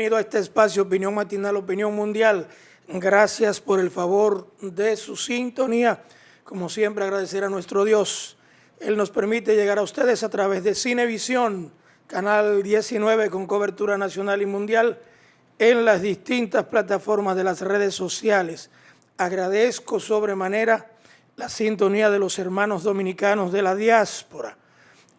bienvenido a este espacio Opinión Matinal, Opinión Mundial. Gracias por el favor de su sintonía. Como siempre, agradecer a nuestro Dios. Él nos permite llegar a ustedes a través de Cinevisión, canal 19 con cobertura nacional y mundial en las distintas plataformas de las redes sociales. Agradezco sobremanera la sintonía de los hermanos dominicanos de la diáspora.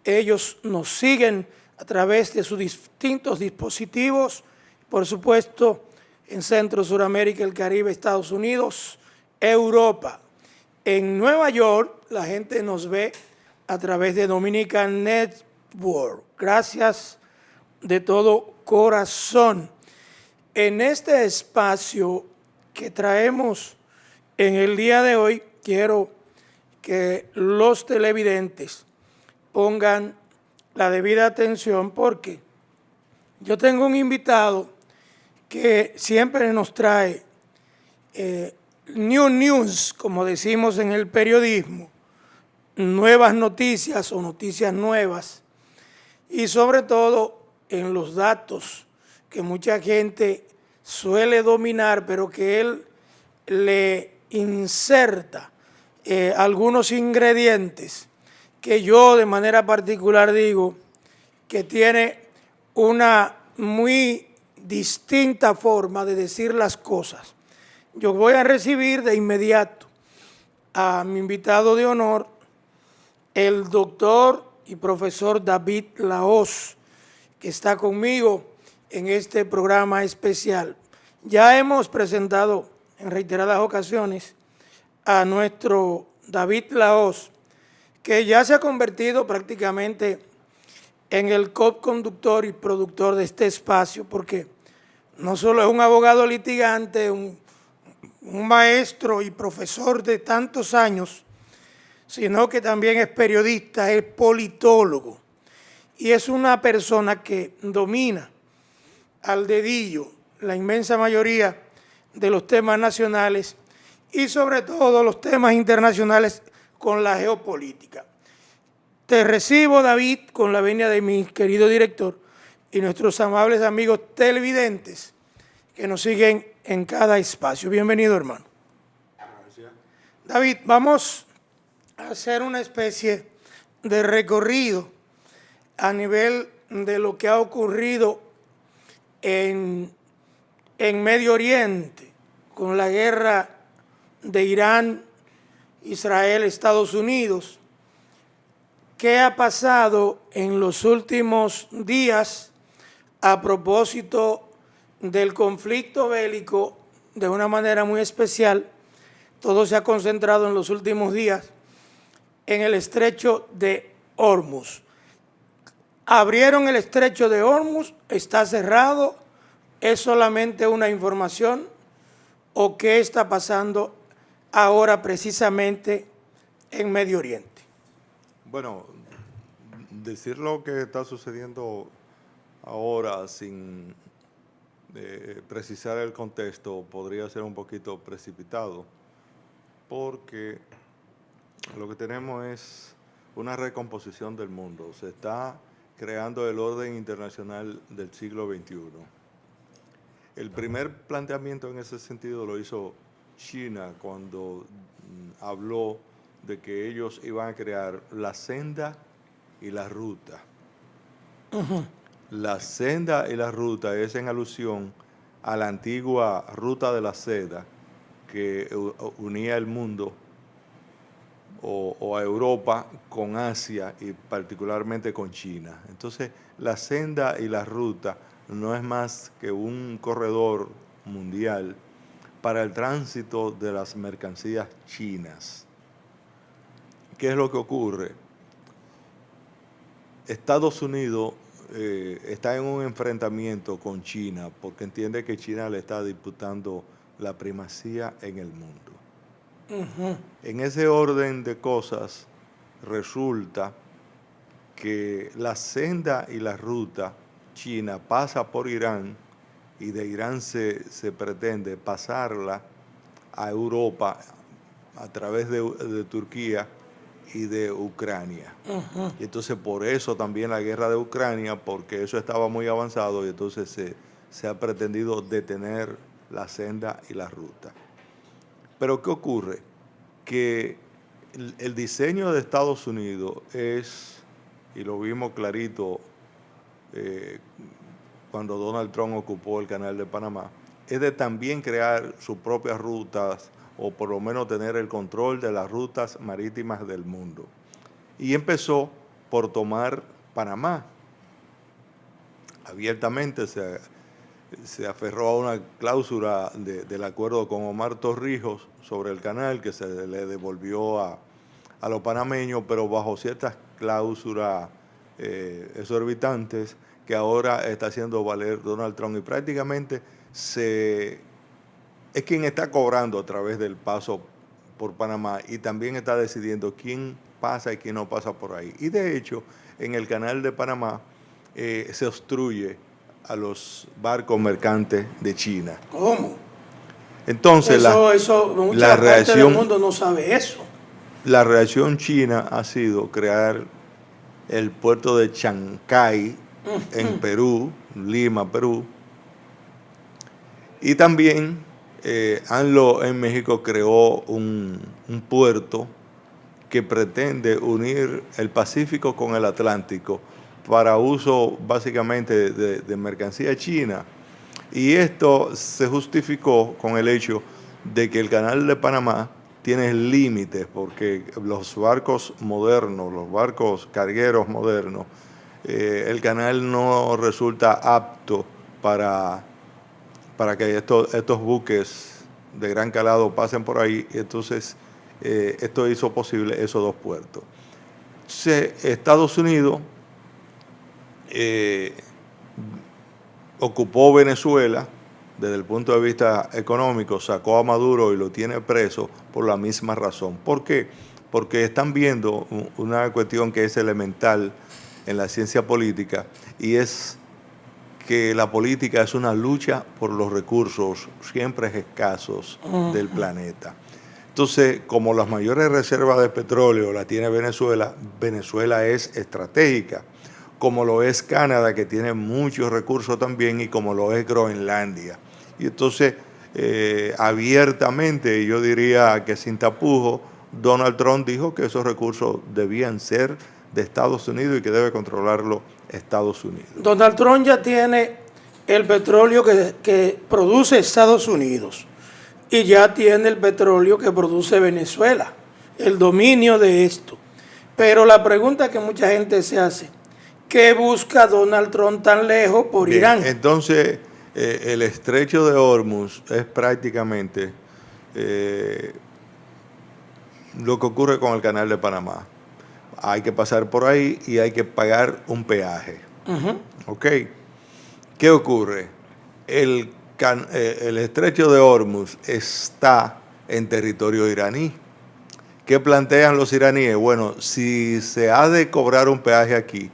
Ellos nos siguen a través de sus distintos dispositivos, por supuesto, en Centro, Suramérica, el Caribe, Estados Unidos, Europa. En Nueva York, la gente nos ve a través de Dominican Network. Gracias de todo corazón. En este espacio que traemos en el día de hoy, quiero que los televidentes pongan la debida atención porque yo tengo un invitado que siempre nos trae new news, como decimos en el periodismo, nuevas noticias o noticias nuevas, y sobre todo en los datos que mucha gente suele dominar, pero que él le inserta algunos ingredientes que yo de manera particular digo que tiene una muy distinta forma de decir las cosas. Yo voy a recibir de inmediato a mi invitado de honor, el doctor y profesor David Lahoz, que está conmigo en este programa especial. Ya hemos presentado en reiteradas ocasiones a nuestro David Lahoz, que ya se ha convertido prácticamente en el co-conductor y productor de este espacio, porque no solo es un abogado litigante, un maestro y profesor de tantos años, sino que también es periodista, es politólogo, y es una persona que domina al dedillo la inmensa mayoría de los temas nacionales y sobre todo los temas internacionales con la geopolítica. Te recibo, David, con la venia de mi querido director y nuestros amables amigos televidentes que nos siguen en cada espacio. Bienvenido, hermano. Gracias. David, vamos a hacer una especie de recorrido a nivel de lo que ha ocurrido en Medio Oriente con la guerra de Irán, Israel, Estados Unidos. ¿Qué ha pasado en los últimos días a propósito del conflicto bélico de una manera muy especial? Todo se ha concentrado en los últimos días en el estrecho de Hormuz. Abrieron el estrecho de Hormuz, está cerrado, ¿es solamente una información o qué está pasando ahora precisamente en Medio Oriente? Bueno, decir lo que está sucediendo ahora sin precisar el contexto podría ser un poquito precipitado, porque lo que tenemos es una recomposición del mundo. Se está creando el orden internacional del siglo XXI. El primer planteamiento en ese sentido lo hizo China cuando habló de que ellos iban a crear la senda y la ruta. La senda y la ruta es en alusión a la antigua ruta de la seda que unía el mundo o a Europa con Asia y particularmente con China. Entonces, la senda y la ruta no es más que un corredor mundial para el tránsito de las mercancías chinas. ¿Qué es lo que ocurre? Estados Unidos está en un enfrentamiento con China porque entiende que China le está disputando la primacía en el mundo. En ese orden de cosas resulta que la senda y la ruta china pasa por Irán y de Irán se pretende pasarla a Europa a través de Turquía y de Ucrania. Y entonces por eso también la guerra de Ucrania, porque eso estaba muy avanzado y entonces se ha pretendido detener la senda y la ruta. Pero ¿qué ocurre? Que el diseño de Estados Unidos es, y lo vimos clarito cuando Donald Trump ocupó el Canal de Panamá, es de también crear sus propias rutas o por lo menos tener el control de las rutas marítimas del mundo. Y empezó por tomar Panamá. Abiertamente se aferró a una cláusula del acuerdo con Omar Torrijos sobre el canal que se le devolvió a los panameños, pero bajo ciertas cláusulas exorbitantes que ahora está haciendo valer Donald Trump y prácticamente es quien está cobrando a través del paso por Panamá y también está decidiendo quién pasa y quién no pasa por ahí. Y de hecho, en el canal de Panamá se obstruye a los barcos mercantes de China. ¿Cómo? Entonces, mucha parte del mundo no sabe eso. La reacción china ha sido crear el puerto de Chancay en Perú, Lima, Perú. Y también AMLO en México creó un puerto que pretende unir el Pacífico con el Atlántico para uso básicamente de mercancía china. Y esto se justificó con el hecho de que el Canal de Panamá tiene límites, porque los barcos modernos, los barcos cargueros modernos, el canal no resulta apto para que estos buques de gran calado pasen por ahí. Entonces, esto hizo posible esos dos puertos. Entonces, Estados Unidos ocupó Venezuela desde el punto de vista económico, sacó a Maduro y lo tiene preso por la misma razón. ¿Por qué? Porque están viendo una cuestión que es elemental en la ciencia política, y es que la política es una lucha por los recursos siempre escasos del planeta. Entonces, como las mayores reservas de petróleo la tiene Venezuela, Venezuela es estratégica, como lo es Canadá, que tiene muchos recursos también, y como lo es Groenlandia. Y entonces, abiertamente, yo diría que sin tapujos, Donald Trump dijo que esos recursos debían ser de Estados Unidos y que debe controlarlo Estados Unidos. Donald Trump ya tiene el petróleo que produce Estados Unidos y ya tiene el petróleo que produce Venezuela, el dominio de esto. Pero la pregunta que mucha gente se hace, ¿qué busca Donald Trump tan lejos por Bien, Irán? Entonces, el estrecho de Hormuz es prácticamente lo que ocurre con el Canal de Panamá. Hay que pasar por ahí y hay que pagar un peaje. ¿Ok? ¿Qué ocurre? El estrecho de Hormuz está en territorio iraní. ¿Qué plantean los iraníes? Bueno, si se ha de cobrar un peaje aquí,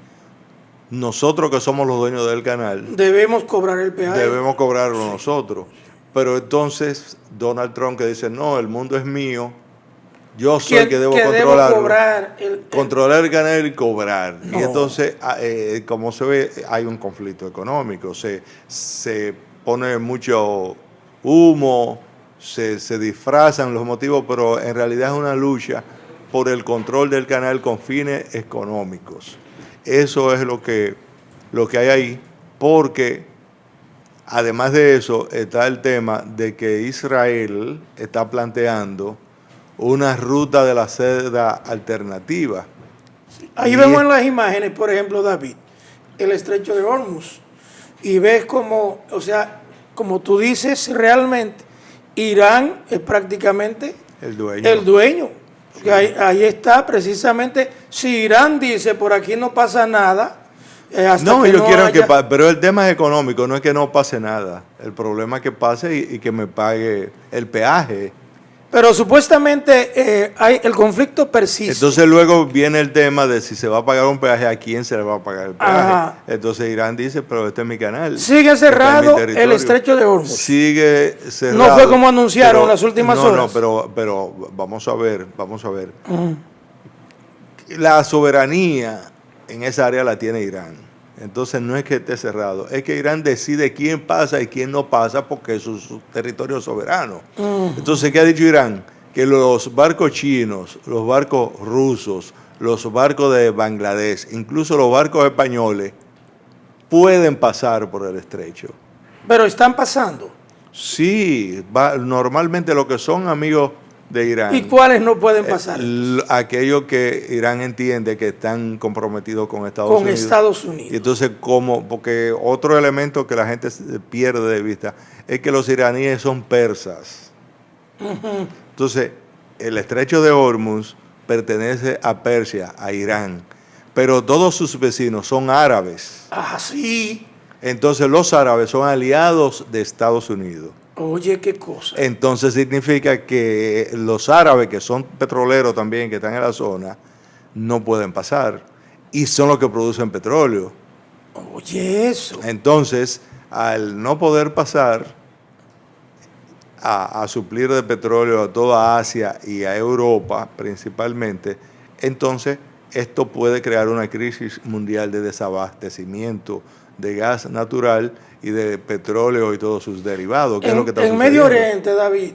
nosotros que somos los dueños del canal, debemos cobrar el peaje. Debemos cobrarlo nosotros. Pero entonces Donald Trump que dice, no, el mundo es mío, yo soy el que debo controlarlo. Controlar el canal y cobrar. No. Y entonces, como se ve, hay un conflicto económico. Se pone mucho humo, se disfrazan los motivos, pero en realidad es una lucha por el control del canal con fines económicos. Eso es lo que hay ahí, porque además de eso está el tema de que Israel está planteando una ruta de la seda alternativa. Ahí vemos en las imágenes, por ejemplo, David, el estrecho de Hormuz, y ves como, o sea, como tú dices, realmente Irán es prácticamente el dueño. Sí. Ahí está precisamente, si Irán dice por aquí no pasa nada, hasta que no quiero pero el tema es económico, no es que no pase nada. El problema es que pase y que me pague el peaje. Pero supuestamente el conflicto persiste. Entonces luego viene el tema de si se va a pagar un peaje, a quién se le va a pagar el peaje. Ajá. Entonces Irán dice, pero este es mi canal. Sigue cerrado el estrecho de Hormuz. Sigue cerrado. No fue como anunciaron en las últimas horas. No, pero vamos a ver. La soberanía en esa área la tiene Irán. Entonces no es que esté cerrado, es que Irán decide quién pasa y quién no pasa porque es su territorio soberano. Entonces, ¿qué ha dicho Irán? Que los barcos chinos, los barcos rusos, los barcos de Bangladesh, incluso los barcos españoles, pueden pasar por el estrecho. Pero están pasando. Sí, normalmente los que son amigos de Irán. ¿Y cuáles no pueden pasar? Aquellos que Irán entiende que están comprometidos con Estados Unidos. Estados Unidos. Y entonces, porque otro elemento que la gente pierde de vista es que los iraníes son persas. Entonces, el estrecho de Hormuz pertenece a Persia, a Irán, pero todos sus vecinos son árabes. Ah, sí. Entonces, los árabes son aliados de Estados Unidos. Oye, qué cosa. Entonces significa que los árabes, que son petroleros también, que están en la zona, no pueden pasar. Y son los que producen petróleo. Oye, eso. Entonces, al no poder pasar a suplir de petróleo a toda Asia y a Europa principalmente, entonces esto puede crear una crisis mundial de desabastecimiento de gas natural y de petróleo y todos sus derivados. ¿Qué es lo que está sucediendo? En Medio Oriente, David,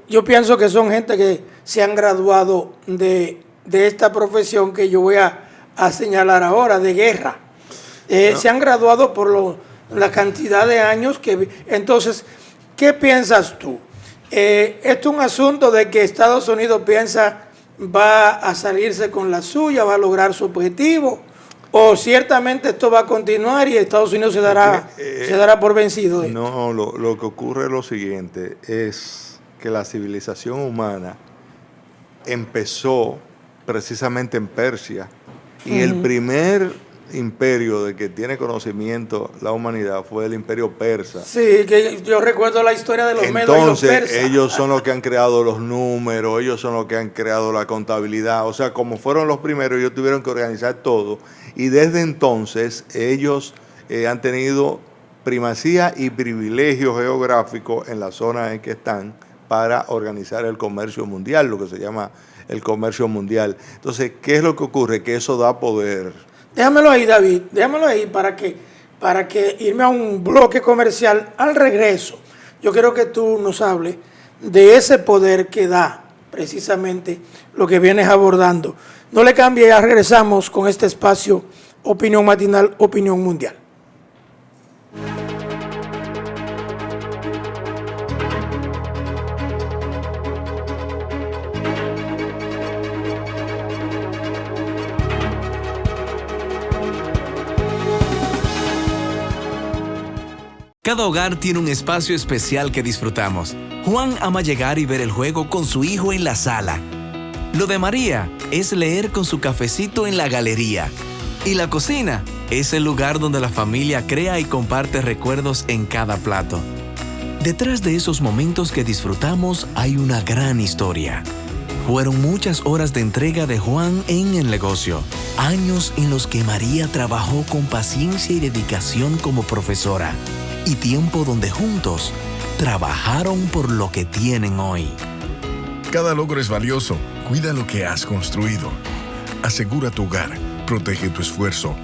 yo pienso que son gente que se han graduado de esta profesión que yo voy a señalar ahora, de guerra. No. Se han graduado por la cantidad de años que... Entonces, ¿qué piensas tú? ¿Esto es un asunto de que Estados Unidos piensa va a salirse con la suya, va a lograr su objetivo? ¿O ciertamente esto va a continuar y Estados Unidos se dará por vencido? No, lo que ocurre es lo siguiente, es que la civilización humana empezó precisamente en Persia y el primer imperio de que tiene conocimiento la humanidad fue el imperio persa. Sí, que yo recuerdo la historia de los medos y los persas. Entonces, ellos son los que han creado los números, ellos son los que han creado la contabilidad. O sea, como fueron los primeros, ellos tuvieron que organizar todo. Y desde entonces, ellos han tenido primacía y privilegio geográfico en la zona en que están para organizar el comercio mundial, lo que se llama el comercio mundial. Entonces, ¿qué es lo que ocurre? Que eso da poder. Déjamelo ahí, David, déjamelo ahí para que irme a un bloque comercial. Al regreso, yo quiero que tú nos hables de ese poder que da precisamente lo que vienes abordando. No le cambie, ya regresamos con este espacio Opinión Matinal, Opinión Mundial. Cada hogar tiene un espacio especial que disfrutamos. Juan ama llegar y ver el juego con su hijo en la sala. Lo de María es leer con su cafecito en la galería. Y la cocina es el lugar donde la familia crea y comparte recuerdos en cada plato. Detrás de esos momentos que disfrutamos hay una gran historia. Fueron muchas horas de entrega de Juan en el negocio. Años en los que María trabajó con paciencia y dedicación como profesora. Y tiempo donde juntos trabajaron por lo que tienen hoy. Cada logro es valioso. Cuida lo que has construido. Asegura tu hogar. Protege tu esfuerzo.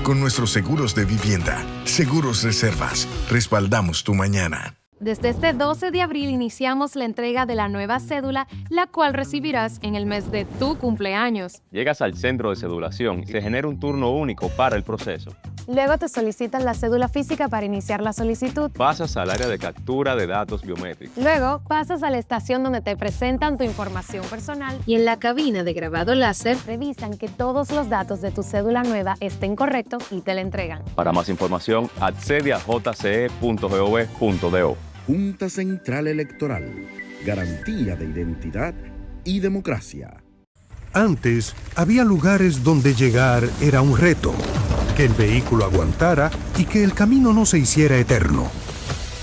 Con nuestros seguros de vivienda, Seguros Reservas, respaldamos tu mañana. Desde este 12 de abril iniciamos la entrega de la nueva cédula, la cual recibirás en el mes de tu cumpleaños. Llegas al centro de cedulación y se genera un turno único para el proceso. Luego te solicitan la cédula física para iniciar la solicitud. Pasas al área de captura de datos biométricos. Luego pasas a la estación donde te presentan tu información personal y en la cabina de grabado láser revisan que todos los datos de tu cédula nueva estén correctos y te la entregan. Para más información, accede a jce.gov.do. Junta Central Electoral, garantía de identidad y democracia. Antes, había lugares donde llegar era un reto, que el vehículo aguantara y que el camino no se hiciera eterno.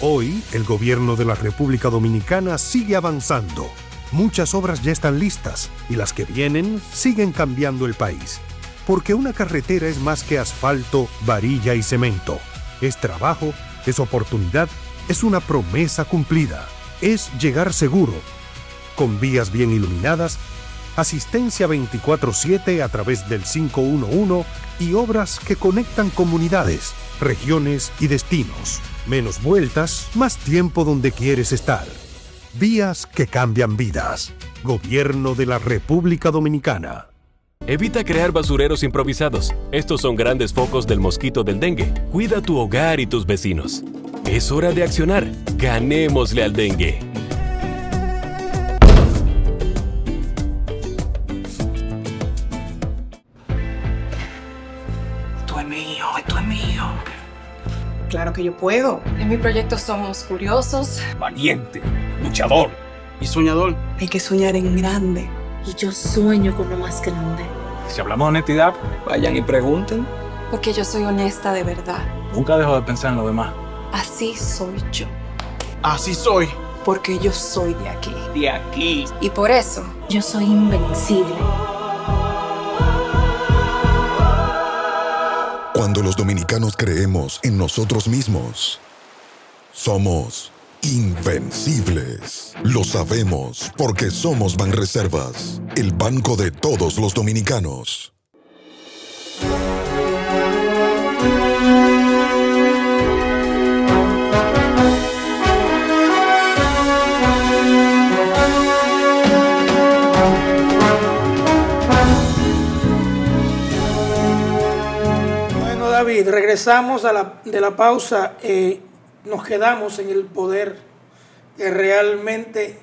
Hoy, el gobierno de la República Dominicana sigue avanzando. Muchas obras ya están listas y las que vienen siguen cambiando el país. Porque una carretera es más que asfalto, varilla y cemento. Es trabajo, es oportunidad, es una promesa cumplida. Es llegar seguro, con vías bien iluminadas, asistencia 24/7 a través del 511 y obras que conectan comunidades, regiones y destinos. Menos vueltas, más tiempo donde quieres estar. Vías que cambian vidas. Gobierno de la República Dominicana. Evita crear basureros improvisados. Estos son grandes focos del mosquito del dengue. Cuida tu hogar y tus vecinos. Es hora de accionar. Ganémosle al dengue. Esto es mío. Claro que yo puedo. En mi proyecto somos curiosos, valiente, luchador y soñador. hay que soñar en grande. Y yo sueño con lo más grande. Si hablamos de honestidad, Vayan y pregunten. Porque yo soy honesta de verdad. nunca dejo de pensar en lo demás. Así soy yo. Así soy. Porque yo soy de aquí. De aquí. Y por eso, Yo soy invencible. Cuando los dominicanos creemos en nosotros mismos, somos invencibles. Lo sabemos porque somos Banreservas, el banco de todos los dominicanos. Bueno, David, regresamos de la pausa. Nos quedamos en el poder que realmente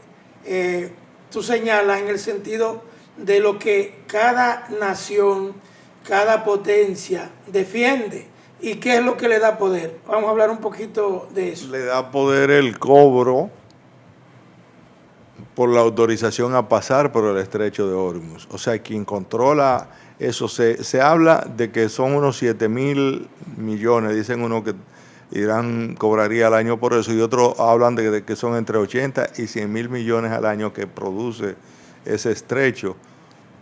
tú señalas en el sentido de lo que cada nación, cada potencia defiende y qué es lo que le da poder. Vamos a hablar un poquito de eso. Le da poder el cobro por la autorización a pasar por el estrecho de Hormuz. O sea, quien controla eso, se habla de que son unos 7.000 millones, dicen uno que Irán cobraría al año por eso, y otros hablan de que son entre 80 y 100.000 millones al año que produce ese estrecho.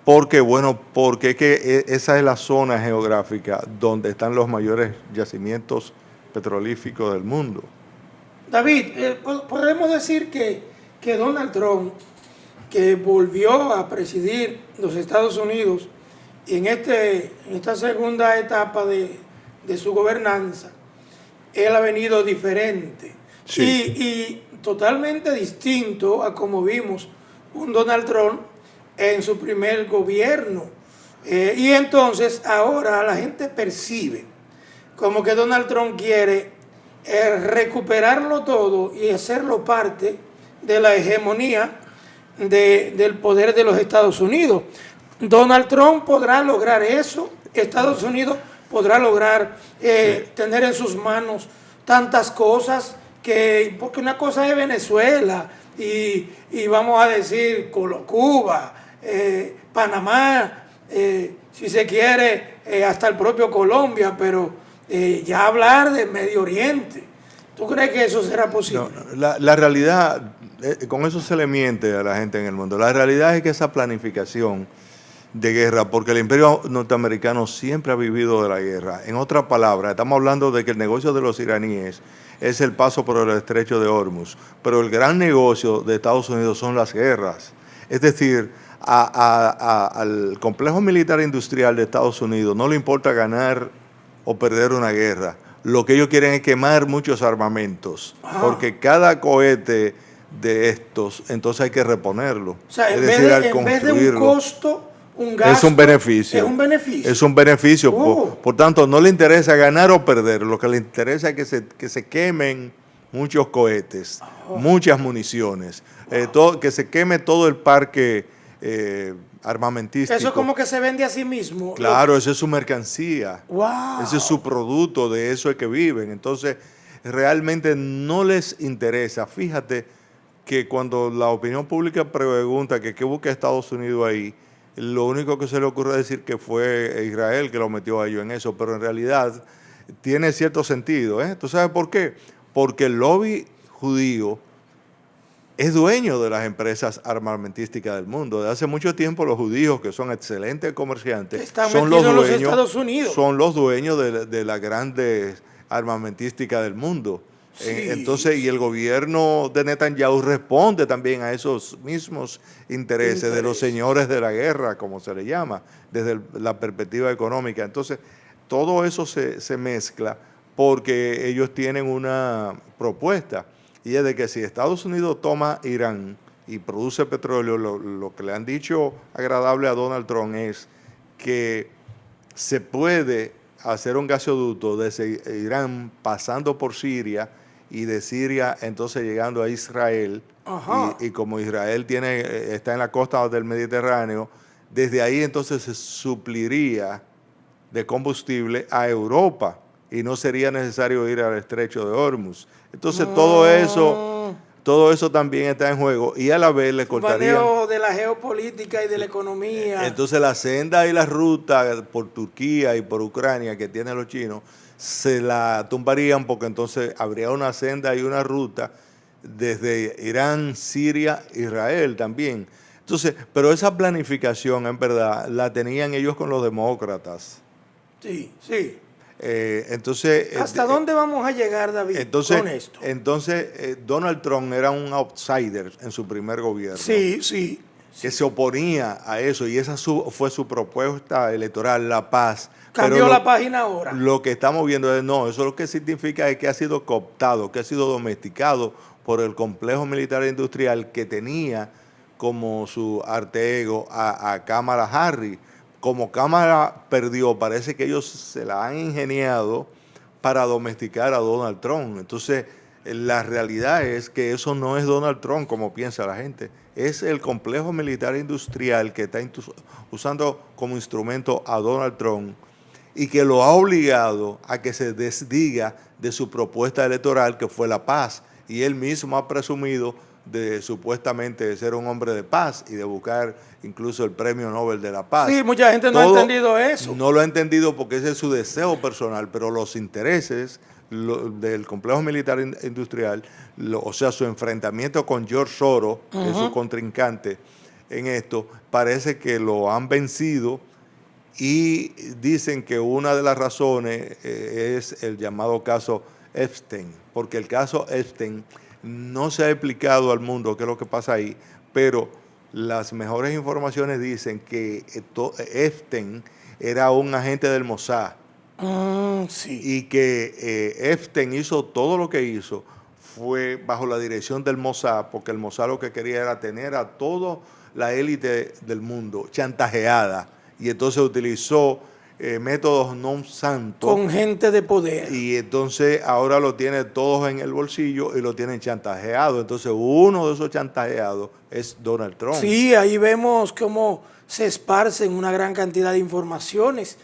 Porque, bueno, porque es que esa es la zona geográfica donde están los mayores yacimientos petrolíficos del mundo. David, podemos decir que Donald Trump, que volvió a presidir los Estados Unidos y en esta segunda etapa de su gobernanza, él ha venido diferente. Sí. Y totalmente distinto a como vimos un Donald Trump en su primer gobierno. Y entonces ahora la gente percibe como que Donald Trump quiere recuperarlo todo y hacerlo parte de la hegemonía del poder de los Estados Unidos. Donald Trump podrá lograr eso, Estados Unidos podrá lograr tener en sus manos tantas cosas, porque una cosa es Venezuela y vamos a decir Cuba, Panamá, si se quiere hasta el propio Colombia, pero ya hablar de Medio Oriente, ¿tú crees que eso será posible? No, la realidad, con eso se le miente a la gente en el mundo, la realidad es que esa planificación de guerra, porque el imperio norteamericano siempre ha vivido de la guerra. En otras palabras, estamos hablando de que el negocio de los iraníes es el paso por el estrecho de Hormuz, pero el gran negocio de Estados Unidos son las guerras. Es decir, al complejo militar industrial de Estados Unidos no le importa ganar o perder una guerra. Lo que ellos quieren es quemar muchos armamentos, porque cada cohete de estos, entonces hay que reponerlo. O sea, en vez de un costo, un gasto, es un beneficio. Es un beneficio. Es un beneficio. Por tanto, no le interesa ganar o perder. Lo que le interesa es que se quemen muchos cohetes, muchas municiones, que se queme todo el parque armamentístico. Eso es como que se vende a sí mismo. Claro, eso es su mercancía. Wow. Ese es su producto, de eso es que viven. Entonces, realmente no les interesa. Fíjate que cuando la opinión pública pregunta que qué busca Estados Unidos ahí, lo único que se le ocurre decir que fue Israel que lo metió a ellos en eso, pero en realidad tiene cierto sentido. ¿Tú sabes por qué? Porque el lobby judío es dueño de las empresas armamentísticas del mundo. Desde hace mucho tiempo los judíos, que son excelentes comerciantes, son los Estados Unidos. Son los dueños de las grandes armamentísticas del mundo. Entonces, y el gobierno de Netanyahu responde también a esos mismos intereses de los señores de la guerra, como se le llama, desde la perspectiva económica. Entonces, todo eso se mezcla porque ellos tienen una propuesta, y es de que si Estados Unidos toma Irán y produce petróleo, lo que le han dicho agradable a Donald Trump es que se puede hacer un gasoducto desde Irán pasando por Siria y de Siria entonces llegando a Israel. Y como Israel está en la costa del Mediterráneo, desde ahí entonces se supliría de combustible a Europa y no sería necesario ir al estrecho de Hormuz. Entonces todo eso también está en juego y a la vez le cortarían... manejo de la geopolítica y de la economía. Entonces la senda y la ruta por Turquía y por Ucrania que tienen los chinos se la tumbarían, porque entonces habría una senda y una ruta desde Irán, Siria, Israel también. Entonces, pero esa planificación en verdad la tenían ellos con los demócratas. Sí. Entonces, ¿hasta dónde vamos a llegar, David, con esto? Entonces, Donald Trump era un outsider en su primer gobierno. Sí. Que se oponía a eso, y esa fue su propuesta electoral, la paz. Cambió la página ahora. Lo que estamos viendo es, no, eso lo que significa es que ha sido cooptado, que ha sido domesticado por el complejo militar e industrial que tenía como su arte ego a Kamala Harris. Como Kamala perdió, parece que ellos se la han ingeniado para domesticar a Donald Trump. Entonces, la realidad es que eso no es Donald Trump como piensa la gente. Es el complejo militar e industrial que está usando como instrumento a Donald Trump y que lo ha obligado a que se desdiga de su propuesta electoral, que fue la paz. Y él mismo ha presumido de supuestamente ser un hombre de paz y de buscar incluso el premio Nobel de la Paz. Sí, mucha gente no ha entendido eso. No lo ha entendido porque ese es su deseo personal, pero los intereses del complejo militar industrial, o sea, su enfrentamiento con George Soros, que es su contrincante en esto, parece que lo han vencido, y dicen que una de las razones es el llamado caso Epstein, porque el caso Epstein no se ha explicado al mundo qué es lo que pasa ahí, pero las mejores informaciones dicen que Epstein era un agente del Mossad. Y que Epstein hizo todo lo que hizo fue bajo la dirección del Mossad, porque el Mossad lo que quería era tener a toda la élite del mundo chantajeada, y entonces utilizó métodos non santos. Con gente de poder. Y entonces ahora lo tiene todos en el bolsillo y lo tienen chantajeado. Entonces uno de esos chantajeados es Donald Trump. Sí, ahí vemos cómo se esparcen una gran cantidad de informaciones,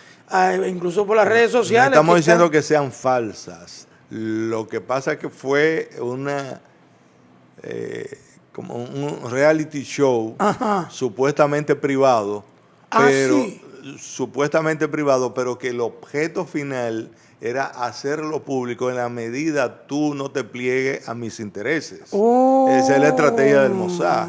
incluso por las redes sociales. No estamos diciendo que sean falsas. Lo que pasa es que fue como un reality show supuestamente privado, supuestamente privado, pero que el objeto final era hacerlo público en la medida tú no te pliegues a mis intereses. Esa es la estrategia del Mossad.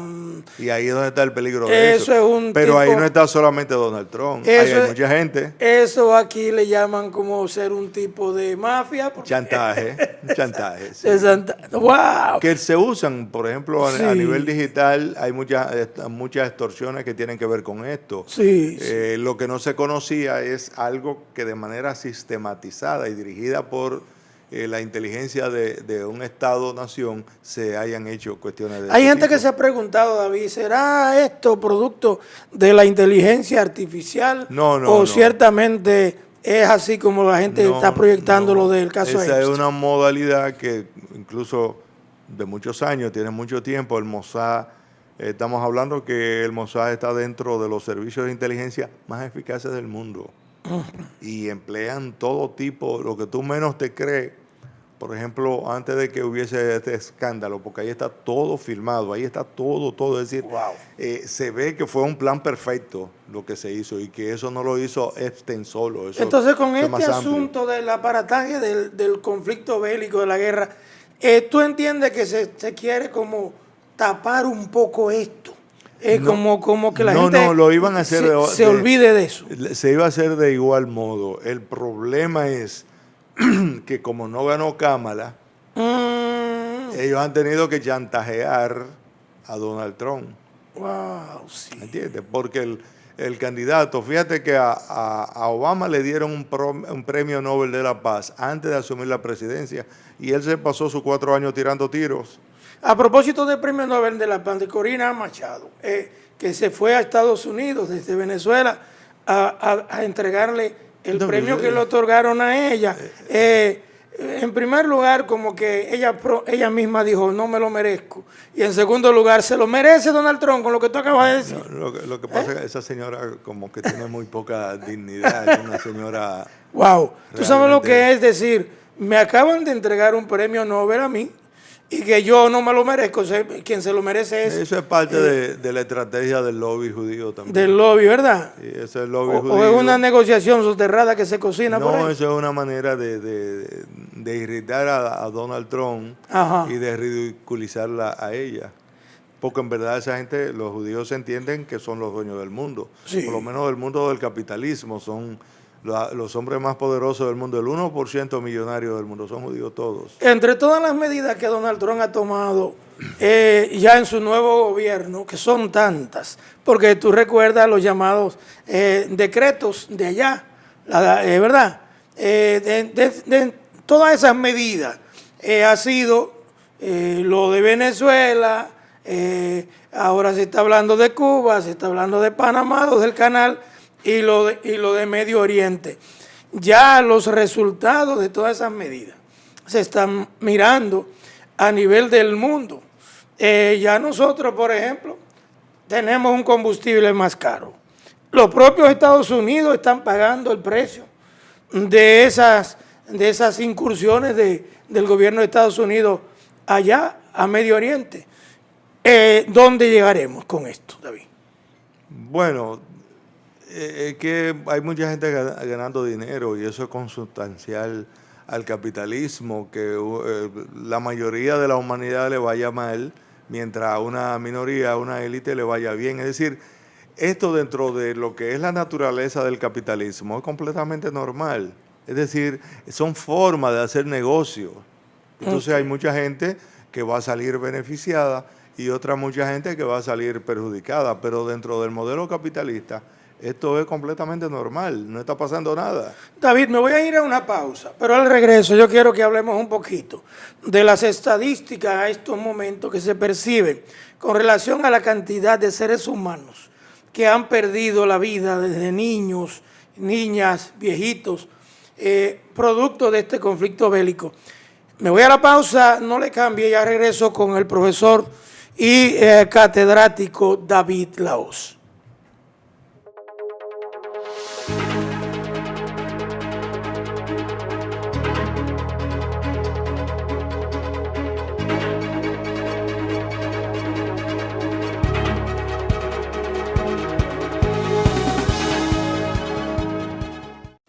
Y ahí es donde está el peligro de eso. Pero ahí no está solamente Donald Trump, ahí hay mucha gente. Eso aquí le llaman como ser un tipo de mafia. Chantaje. Sí. ¡Wow! Que se usan, por ejemplo, a nivel digital, hay muchas extorsiones que tienen que ver con esto. Sí. Lo que no se conocía es algo que de manera sistematizada y dirigida por la inteligencia de un Estado-nación se hayan hecho cuestiones de Hay este gente tipo. que se ha preguntado, David, ¿será esto producto de la inteligencia artificial? No. Ciertamente es así como la gente está proyectando lo del caso Esa es Epstein? una modalidad que incluso de muchos años, tiene mucho tiempo. El Mossad, estamos hablando que el Mossad está dentro de los servicios de inteligencia más eficaces del mundo. Y emplean todo tipo, lo que tú menos te crees. Por ejemplo, antes de que hubiese este escándalo, porque ahí está todo filmado, ahí está todo. Es decir, se ve que fue un plan perfecto lo que se hizo, y que eso no lo hizo Epstein solo. Entonces, con este asunto del aparataje del conflicto bélico, de la guerra, ¿tú entiendes que se quiere como tapar un poco esto? Como que la gente lo iban a hacer se olvide de eso. Se iba a hacer de igual modo. El problema es que como no ganó Kamala, Ellos han tenido que chantajear a Donald Trump. Wow, sí. ¿Entiendes? Porque el candidato, fíjate que a Obama le dieron un premio Nobel de la Paz antes de asumir la presidencia y él se pasó sus 4 años tirando tiros. A propósito del premio Nobel de la Paz de Corina Machado, que se fue a Estados Unidos desde Venezuela a entregarle el premio que le otorgaron a ella. En primer lugar, como que ella misma dijo, no me lo merezco. Y en segundo lugar, se lo merece Donald Trump con lo que tú acabas de decir. No, lo que pasa es que esa señora como que tiene muy poca dignidad. Es una señora... Wow. Tú sabes lo que es decir, me acaban de entregar un premio Nobel a mí y que yo no me lo merezco. Quien se lo merece es... Eso es parte de la estrategia del lobby judío también. Del lobby, ¿verdad? Sí, ese es el lobby judío. ¿O es una negociación soterrada que se cocina por ahí? No, eso es una manera de irritar a Donald Trump. Ajá. Y de ridiculizarla a ella. Porque en verdad esa gente, los judíos entienden que son los dueños del mundo. Sí. Por lo menos del mundo del capitalismo. Son los hombres más poderosos del mundo. El 1% millonario del mundo son judíos todos. Entre todas las medidas que Donald Trump ha tomado ya en su nuevo gobierno, que son tantas, porque tú recuerdas los llamados decretos de allá, ¿verdad? De todas esas medidas ha sido lo de Venezuela, ahora se está hablando de Cuba, se está hablando de Panamá, lo del canal y lo de Medio Oriente. Ya los resultados de todas esas medidas se están mirando a nivel del mundo. Ya nosotros, por ejemplo, tenemos un combustible más caro. Los propios Estados Unidos están pagando el precio de esas incursiones del gobierno de Estados Unidos allá a Medio Oriente. ¿Dónde llegaremos con esto, David? Bueno, es que hay mucha gente ganando dinero y eso es consustancial al capitalismo, que la mayoría de la humanidad le vaya mal, mientras a una minoría, a una élite le vaya bien. Es decir, esto dentro de lo que es la naturaleza del capitalismo es completamente normal. Es decir, son formas de hacer negocio. Entonces hay mucha gente que va a salir beneficiada y mucha gente que va a salir perjudicada, pero dentro del modelo capitalista esto es completamente normal, no está pasando nada. David, me voy a ir a una pausa, pero al regreso yo quiero que hablemos un poquito de las estadísticas a estos momentos que se perciben con relación a la cantidad de seres humanos que han perdido la vida desde niños, niñas, viejitos, producto de este conflicto bélico. Me voy a la pausa, no le cambie, ya regreso con el profesor y catedrático David Lahoz.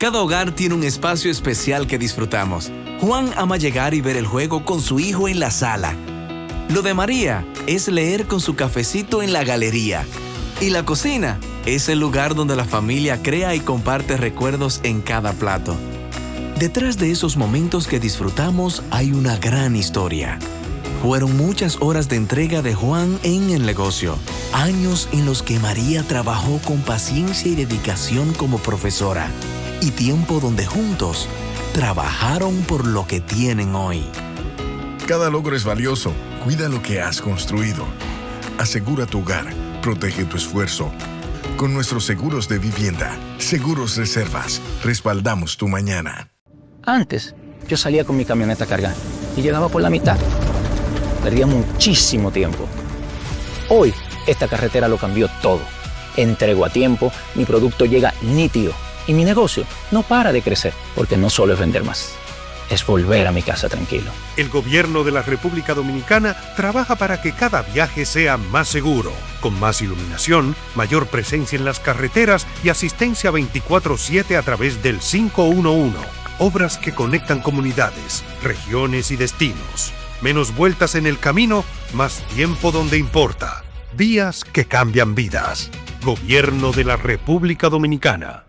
Cada hogar tiene un espacio especial que disfrutamos. Juan ama llegar y ver el juego con su hijo en la sala. Lo de María es leer con su cafecito en la galería. Y la cocina es el lugar donde la familia crea y comparte recuerdos en cada plato. Detrás de esos momentos que disfrutamos hay una gran historia. Fueron muchas horas de entrega de Juan en el negocio. Años en los que María trabajó con paciencia y dedicación como profesora. Y tiempo donde juntos trabajaron por lo que tienen hoy. Cada logro es valioso. Cuida lo que has construido. Asegura tu hogar. Protege tu esfuerzo. Con nuestros seguros de vivienda, Seguros Reservas, respaldamos tu mañana. Antes, yo salía con mi camioneta cargada y llegaba por la mitad. Perdía muchísimo tiempo. Hoy, esta carretera lo cambió todo. Entrego a tiempo, mi producto llega nítido. Y mi negocio no para de crecer, porque no solo es vender más, es volver a mi casa tranquilo. El gobierno de la República Dominicana trabaja para que cada viaje sea más seguro, con más iluminación, mayor presencia en las carreteras y asistencia 24/7 a través del 511. Obras que conectan comunidades, regiones y destinos. Menos vueltas en el camino, más tiempo donde importa. Vías que cambian vidas. Gobierno de la República Dominicana.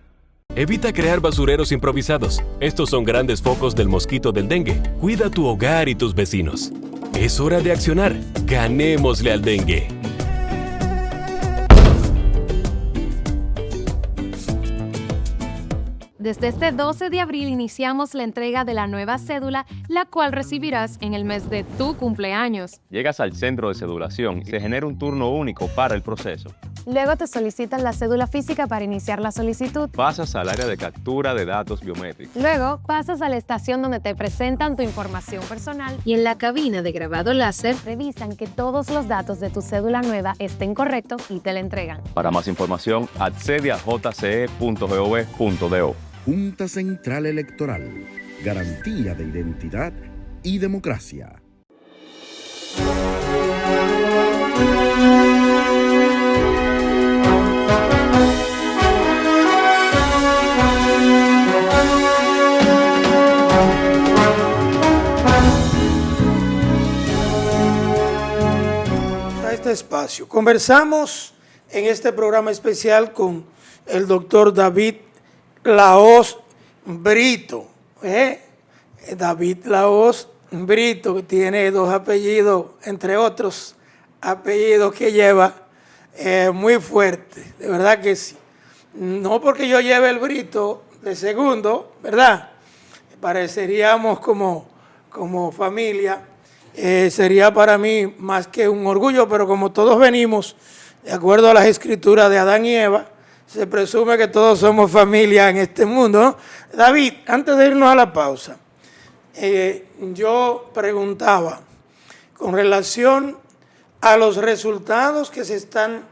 Evita crear basureros improvisados. Estos son grandes focos del mosquito del dengue. Cuida tu hogar y tus vecinos. Es hora de accionar. Ganémosle al dengue. Desde este 12 de abril iniciamos la entrega de la nueva cédula, la cual recibirás en el mes de tu cumpleaños. Llegas al centro de cedulación y se genera un turno único para el proceso. Luego te solicitan la cédula física para iniciar la solicitud. Pasas al área de captura de datos biométricos. Luego pasas a la estación donde te presentan tu información personal y en la cabina de grabado láser revisan que todos los datos de tu cédula nueva estén correctos y te la entregan. Para más información, accede a jce.gov.do. Junta Central Electoral. Garantía de identidad y democracia. A este espacio. Conversamos en este programa especial con el doctor David Lahoz Brito. David Lahoz Brito, que tiene dos apellidos, entre otros apellidos que lleva, muy fuerte, de verdad que sí. No porque yo lleve el Brito de segundo, ¿verdad? Pareceríamos como familia. Sería para mí más que un orgullo, pero como todos venimos, de acuerdo a las escrituras de Adán y Eva, se presume que todos somos familia en este mundo, ¿no? David, antes de irnos a la pausa, yo preguntaba con relación a los resultados que se están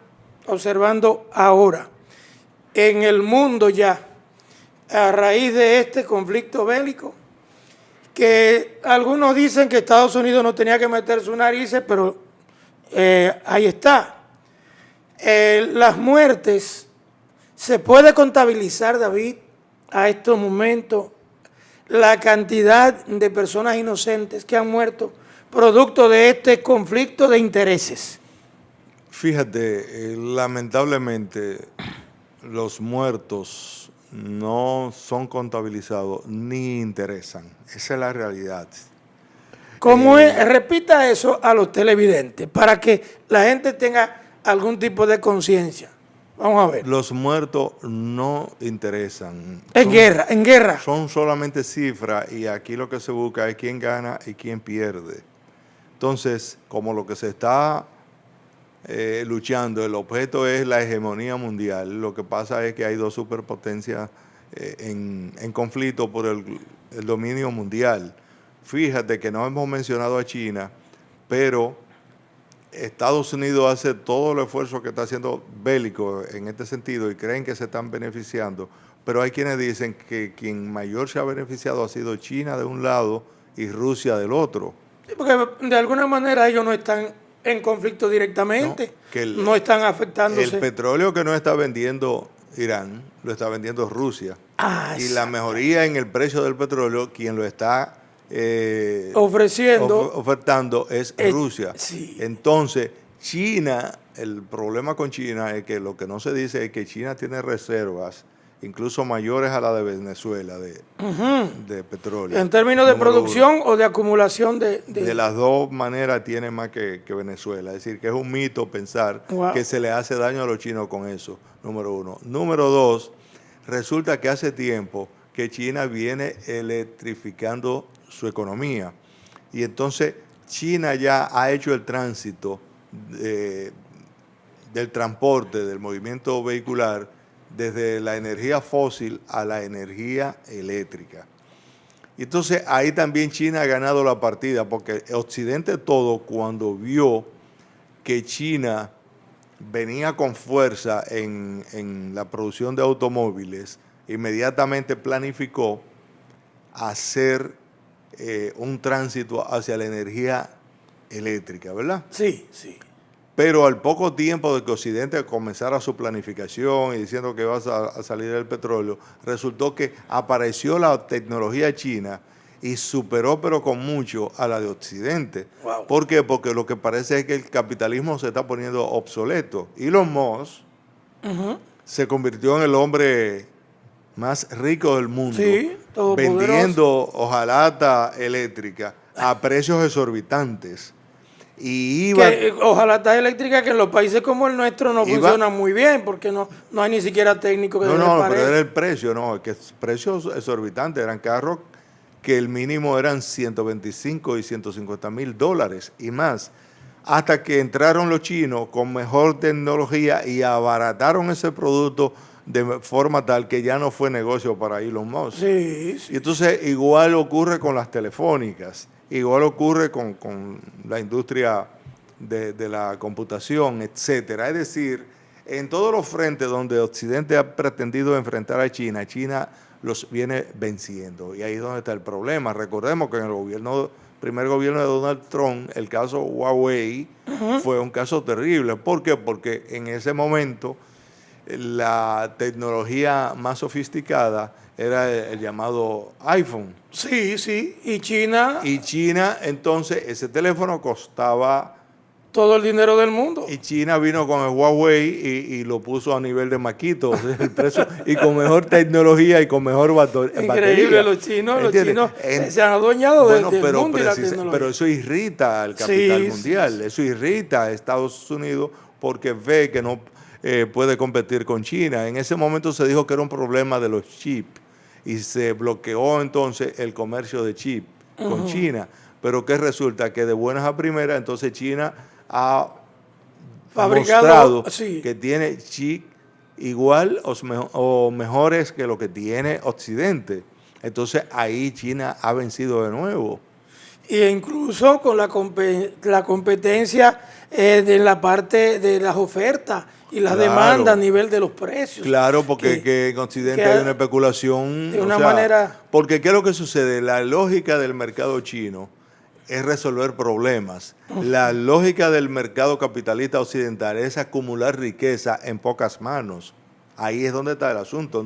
observando ahora en el mundo ya, a raíz de este conflicto bélico, que algunos dicen que Estados Unidos no tenía que meter sus narices, pero ahí está. Las muertes, ¿se puede contabilizar, David, a estos momentos la cantidad de personas inocentes que han muerto producto de este conflicto de intereses? Fíjate, lamentablemente los muertos no son contabilizados ni interesan. Esa es la realidad. ¿Cómo es? Repita eso a los televidentes para que la gente tenga algún tipo de conciencia. Vamos a ver. Los muertos no interesan. En guerra. Son solamente cifras y aquí lo que se busca es quién gana y quién pierde. Entonces, como lo que se está luchando, el objeto es la hegemonía mundial, lo que pasa es que hay dos superpotencias en conflicto por el dominio mundial. Fíjate que no hemos mencionado a China, pero Estados Unidos hace todo el esfuerzo que está haciendo bélico en este sentido y creen que se están beneficiando, pero hay quienes dicen que quien mayor se ha beneficiado ha sido China de un lado y Rusia del otro. Sí, porque de alguna manera ellos no están en conflicto directamente, no están afectándose. El petróleo que no está vendiendo Irán, lo está vendiendo Rusia. Y la mejoría en el precio del petróleo, quien lo está ofertando es Rusia. Sí. Entonces, China, el problema con China es que lo que no se dice es que China tiene reservas incluso mayores a la de Venezuela de petróleo. ¿En términos de producción o de acumulación de...? De las dos maneras tiene más que Venezuela. Es decir, que es un mito pensar que se le hace daño a los chinos con eso, número uno. Número dos, resulta que hace tiempo que China viene electrificando su economía. Y entonces China ya ha hecho el tránsito del transporte, del movimiento vehicular, desde la energía fósil a la energía eléctrica. Y entonces ahí también China ha ganado la partida, porque Occidente todo, cuando vio que China venía con fuerza en la producción de automóviles, inmediatamente planificó hacer un tránsito hacia la energía eléctrica, ¿verdad? Sí, sí. Pero al poco tiempo de que Occidente comenzara su planificación y diciendo que iba a salir el petróleo, resultó que apareció la tecnología china y superó, pero con mucho, a la de Occidente. Wow. ¿Por qué? Porque lo que parece es que el capitalismo se está poniendo obsoleto. Elon Musk se convirtió en el hombre más rico del mundo, sí, vendiendo hojalata eléctrica a precios exorbitantes. Y ojalá estas eléctricas que en los países como el nuestro no funcionan muy bien, porque no hay ni siquiera técnico que No, pero era el precio, que precios exorbitantes, eran carros que el mínimo eran 125 y 150 mil dólares y más, hasta que entraron los chinos con mejor tecnología y abarataron ese producto de forma tal que ya no fue negocio para Elon Musk. Sí. Y entonces igual ocurre con las telefónicas, igual ocurre con la industria de la computación, etcétera. Es decir, en todos los frentes donde Occidente ha pretendido enfrentar a China, China los viene venciendo. Y ahí es donde está el problema. Recordemos que en el primer gobierno de Donald Trump, el caso Huawei fue un caso terrible. ¿Por qué? Porque en ese momento la tecnología más sofisticada era el llamado iPhone. Sí. Y China, entonces, ese teléfono costaba todo el dinero del mundo. Y China vino con el Huawei y lo puso a nivel de maquito, el precio, y con mejor tecnología y con mejor batería. Increíble, los chinos se han adueñado del mundo y la tecnología. Pero eso irrita al capital mundial, eso irrita a Estados Unidos porque ve que no puede competir con China. En ese momento se dijo que era un problema de los chips y se bloqueó entonces el comercio de chips con China. Pero ¿qué resulta? Que de buenas a primeras, entonces China ha mostrado que tiene chips igual o mejores que lo que tiene Occidente. Entonces ahí China ha vencido de nuevo. E incluso con la competencia de la parte de las ofertas y las demandas a nivel de los precios. Claro, porque que en Occidente hay una especulación. De una manera. Porque ¿qué es lo que sucede? La lógica del mercado chino es resolver problemas. La lógica del mercado capitalista occidental es acumular riqueza en pocas manos. Ahí es donde está el asunto.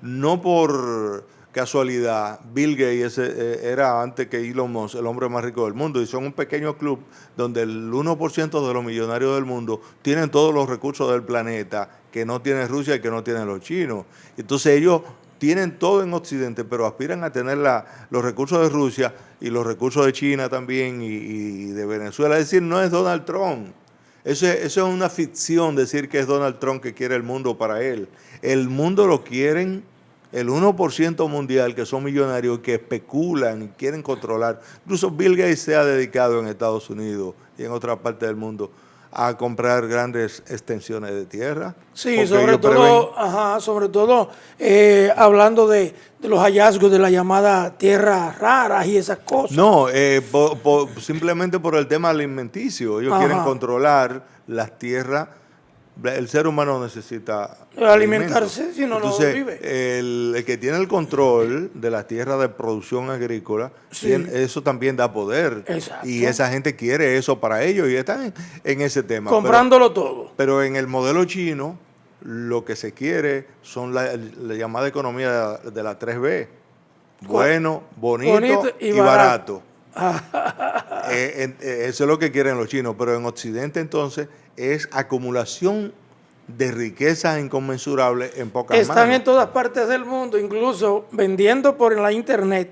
No por casualidad, Bill Gates era antes que Elon Musk el hombre más rico del mundo, y son un pequeño club donde el 1% de los millonarios del mundo tienen todos los recursos del planeta que no tiene Rusia y que no tienen los chinos. Entonces ellos tienen todo en Occidente, pero aspiran a tener los recursos de Rusia y los recursos de China también y de Venezuela. Es decir, no es Donald Trump. Eso es una ficción, decir que es Donald Trump que quiere el mundo para él. El mundo lo quieren el 1% mundial, que son millonarios, que especulan y quieren controlar. Incluso Bill Gates se ha dedicado en Estados Unidos y en otra parte del mundo a comprar grandes extensiones de tierra. Sí, sobre todo hablando de los hallazgos de la llamada tierras raras y esas cosas. No, simplemente por el tema alimenticio. Ellos quieren controlar las tierras. El ser humano necesita alimentarse, si no, entonces, no vive. El que tiene el control de las tierras de producción agrícola, eso también da poder. Exacto. Y esa gente quiere eso para ellos y están en ese tema. Comprándolo todo. Pero en el modelo chino, lo que se quiere son la llamada economía de la 3B. Bueno, bonito y barato. Eso es lo que quieren los chinos, pero en Occidente entonces es acumulación de riquezas inconmensurables en pocas manos. Están en todas partes del mundo, incluso vendiendo por la internet,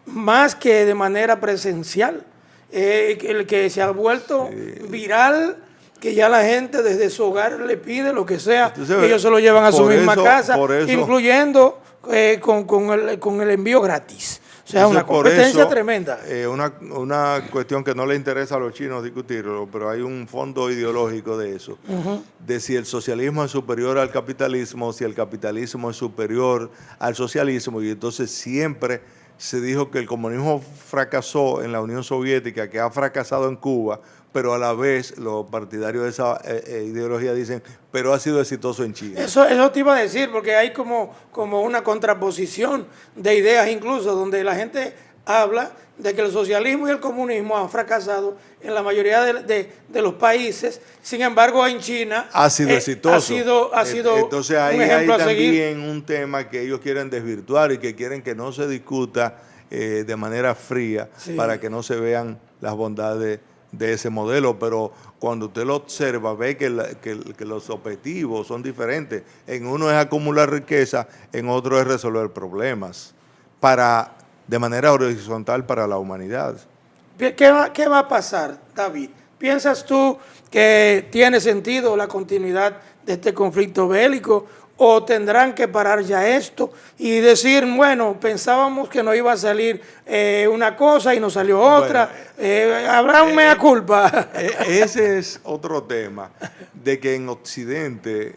más que de manera presencial. El que se ha vuelto viral, que ya la gente desde su hogar le pide lo que sea, entonces, ellos se lo llevan a su misma casa, incluyendo con el envío gratis. O sea, una competencia tremenda. Una cuestión que no le interesa a los chinos discutirlo, pero hay un fondo ideológico de eso, de si el socialismo es superior al capitalismo, si el capitalismo es superior al socialismo, y entonces siempre se dijo que el comunismo fracasó en la Unión Soviética, que ha fracasado en Cuba, pero a la vez los partidarios de esa ideología dicen, pero ha sido exitoso en China. Eso te iba a decir, porque hay como una contraposición de ideas incluso, donde la gente habla de que el socialismo y el comunismo han fracasado en la mayoría de los países, sin embargo en China ha sido exitoso. Ha sido entonces ahí un ejemplo hay a seguir. También un tema que ellos quieren desvirtuar y que quieren que no se discuta de manera fría, para que no se vean las bondades de ese modelo, pero cuando usted lo observa, ve que los objetivos son diferentes. En uno es acumular riqueza, en otro es resolver problemas de manera horizontal para la humanidad. ¿Qué va a pasar, David? ¿Piensas tú que tiene sentido la continuidad de este conflicto bélico o tendrán que parar ya esto y decir, bueno, pensábamos que no iba a salir una cosa y nos salió otra? Bueno, ¿habrá un mea culpa? Ese es otro tema, de que en Occidente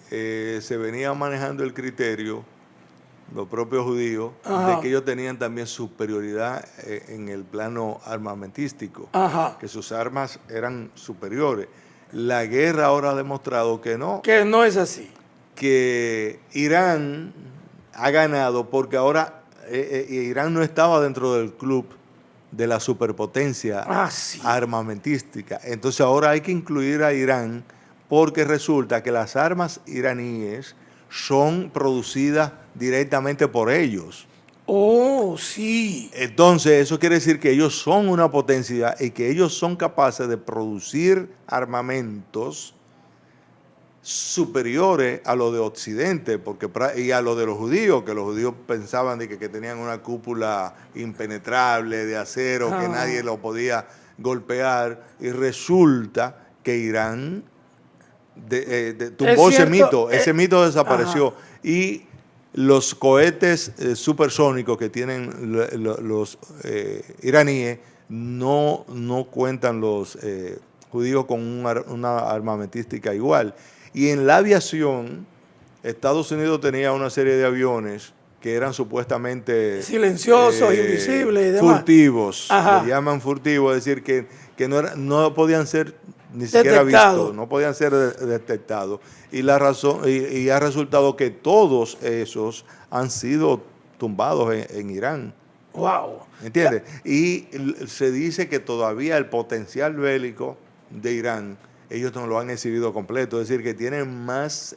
se venía manejando el criterio, los propios judíos, de que ellos tenían también superioridad en el plano armamentístico, que sus armas eran superiores. La guerra ahora ha demostrado que no. Que no es así. Que Irán ha ganado porque ahora Irán no estaba dentro del club de la superpotencia armamentística. Entonces ahora hay que incluir a Irán porque resulta que las armas iraníes son producidas directamente por ellos. Oh, sí. Entonces eso quiere decir que ellos son una potencia y que ellos son capaces de producir armamentos superiores a lo de Occidente y a lo de los judíos, que los judíos pensaban de que tenían una cúpula impenetrable de acero, que nadie lo podía golpear, y resulta que Irán tumbó ese mito desapareció, y los cohetes supersónicos que tienen los iraníes no cuentan los judíos con una armamentística igual. Y en la aviación, Estados Unidos tenía una serie de aviones que eran supuestamente silenciosos, invisibles y demás. Furtivos, le llaman furtivos, es decir, que no podían ser ni siquiera vistos, no podían ser detectados. Y ha resultado que todos esos han sido tumbados en Irán. Wow. ¿Entiendes? Y se dice que todavía el potencial bélico de Irán, ellos no lo han exhibido completo, es decir, que tienen más,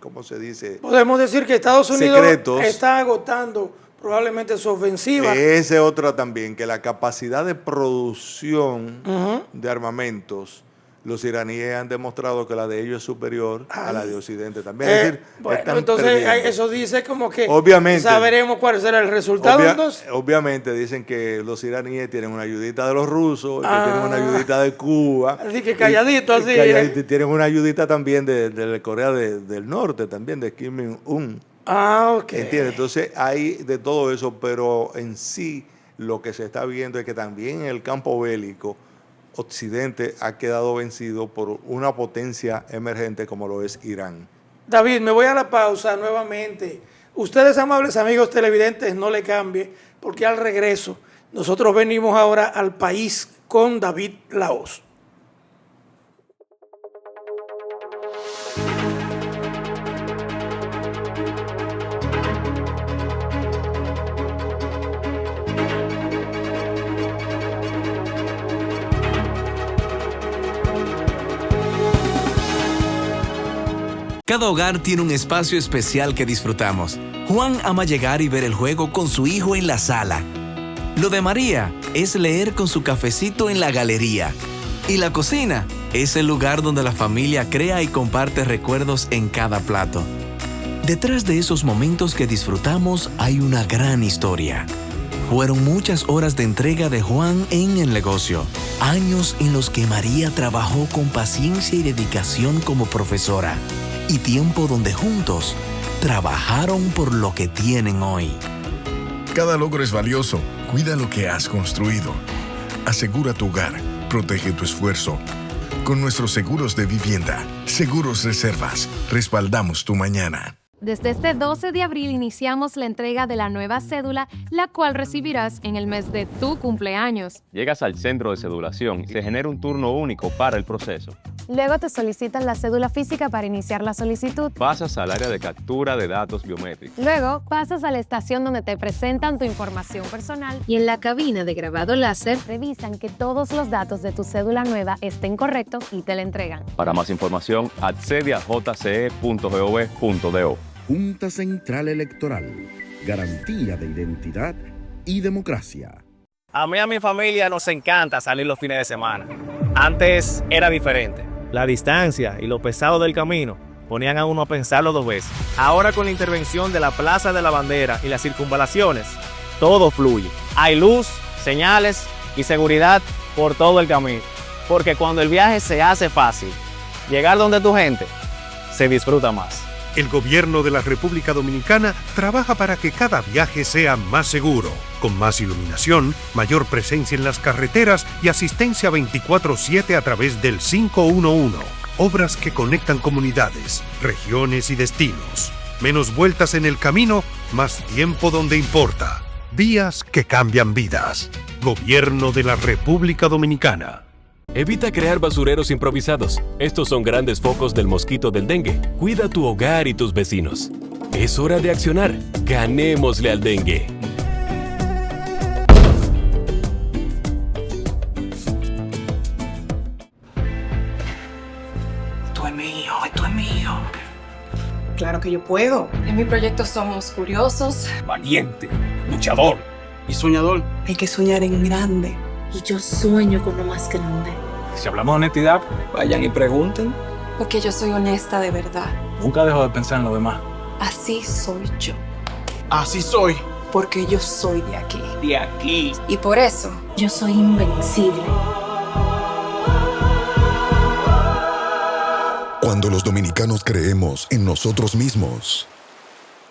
¿cómo se dice? Podemos decir que Estados Unidos secretos. Está agotando probablemente su ofensiva. Esa es otra también, que la capacidad de producción de armamentos, los iraníes han demostrado que la de ellos es superior a la de Occidente también. Es decir, bueno, entonces eso dice como que obviamente, sabremos cuál será el resultado. Obviamente dicen que los iraníes tienen una ayudita de los rusos, que tienen una ayudita de Cuba. Así que calladito, así. Tienen una ayudita también de Corea del Norte, también de Kim Jong-un. Ok. ¿Entiendes? Entonces hay de todo eso, pero en sí lo que se está viendo es que también en el campo bélico Occidente ha quedado vencido por una potencia emergente como lo es Irán. David, me voy a la pausa nuevamente. Ustedes, amables amigos televidentes, no le cambie, porque al regreso nosotros venimos ahora al país con David Lahoz. Cada hogar tiene un espacio especial que disfrutamos. Juan ama llegar y ver el juego con su hijo en la sala. Lo de María es leer con su cafecito en la galería. Y la cocina es el lugar donde la familia crea y comparte recuerdos en cada plato. Detrás de esos momentos que disfrutamos hay una gran historia. Fueron muchas horas de entrega de Juan en el negocio. Años en los que María trabajó con paciencia y dedicación como profesora. Y tiempo donde juntos trabajaron por lo que tienen hoy. Cada logro es valioso. Cuida lo que has construido. Asegura tu hogar. Protege tu esfuerzo. Con nuestros seguros de vivienda, Seguros Reservas, respaldamos tu mañana. Desde este 12 de abril iniciamos la entrega de la nueva cédula, la cual recibirás en el mes de tu cumpleaños. Llegas al centro de cedulación y se genera un turno único para el proceso. Luego te solicitan la cédula física para iniciar la solicitud. Pasas al área de captura de datos biométricos. Luego pasas a la estación donde te presentan tu información personal y en la cabina de grabado láser revisan que todos los datos de tu cédula nueva estén correctos y te la entregan. Para más información, accede a jce.gov.do. Junta Central Electoral. Garantía de identidad y democracia. A mí y a mi familia nos encanta salir los fines de semana. Antes era diferente. La distancia y lo pesado del camino ponían a uno a pensarlo dos veces. Ahora con la intervención de la Plaza de la Bandera y las circunvalaciones, todo fluye. Hay luz, señales y seguridad por todo el camino. Porque cuando el viaje se hace fácil, llegar donde tu gente se disfruta más. El gobierno de la República Dominicana trabaja para que cada viaje sea más seguro, con más iluminación, mayor presencia en las carreteras y asistencia 24/7 a través del 511. Obras que conectan comunidades, regiones y destinos. Menos vueltas en el camino, más tiempo donde importa. Vías que cambian vidas. Gobierno de la República Dominicana. Evita crear basureros improvisados. Estos son grandes focos del mosquito del dengue. Cuida tu hogar y tus vecinos. Es hora de accionar. Ganémosle al dengue. Esto es mío, esto es mío. Claro que yo puedo. En mi proyecto somos curiosos, Valiente, luchador y soñador. Hay que soñar en grande. Y yo sueño con lo más grande. Si hablamos de honestidad, vayan y pregunten. porque yo soy honesta de verdad. Nunca dejo de pensar en lo demás. Así soy yo. Así soy. Porque yo soy de aquí. De aquí. Y por eso, Yo soy invencible. Cuando los dominicanos creemos en nosotros mismos,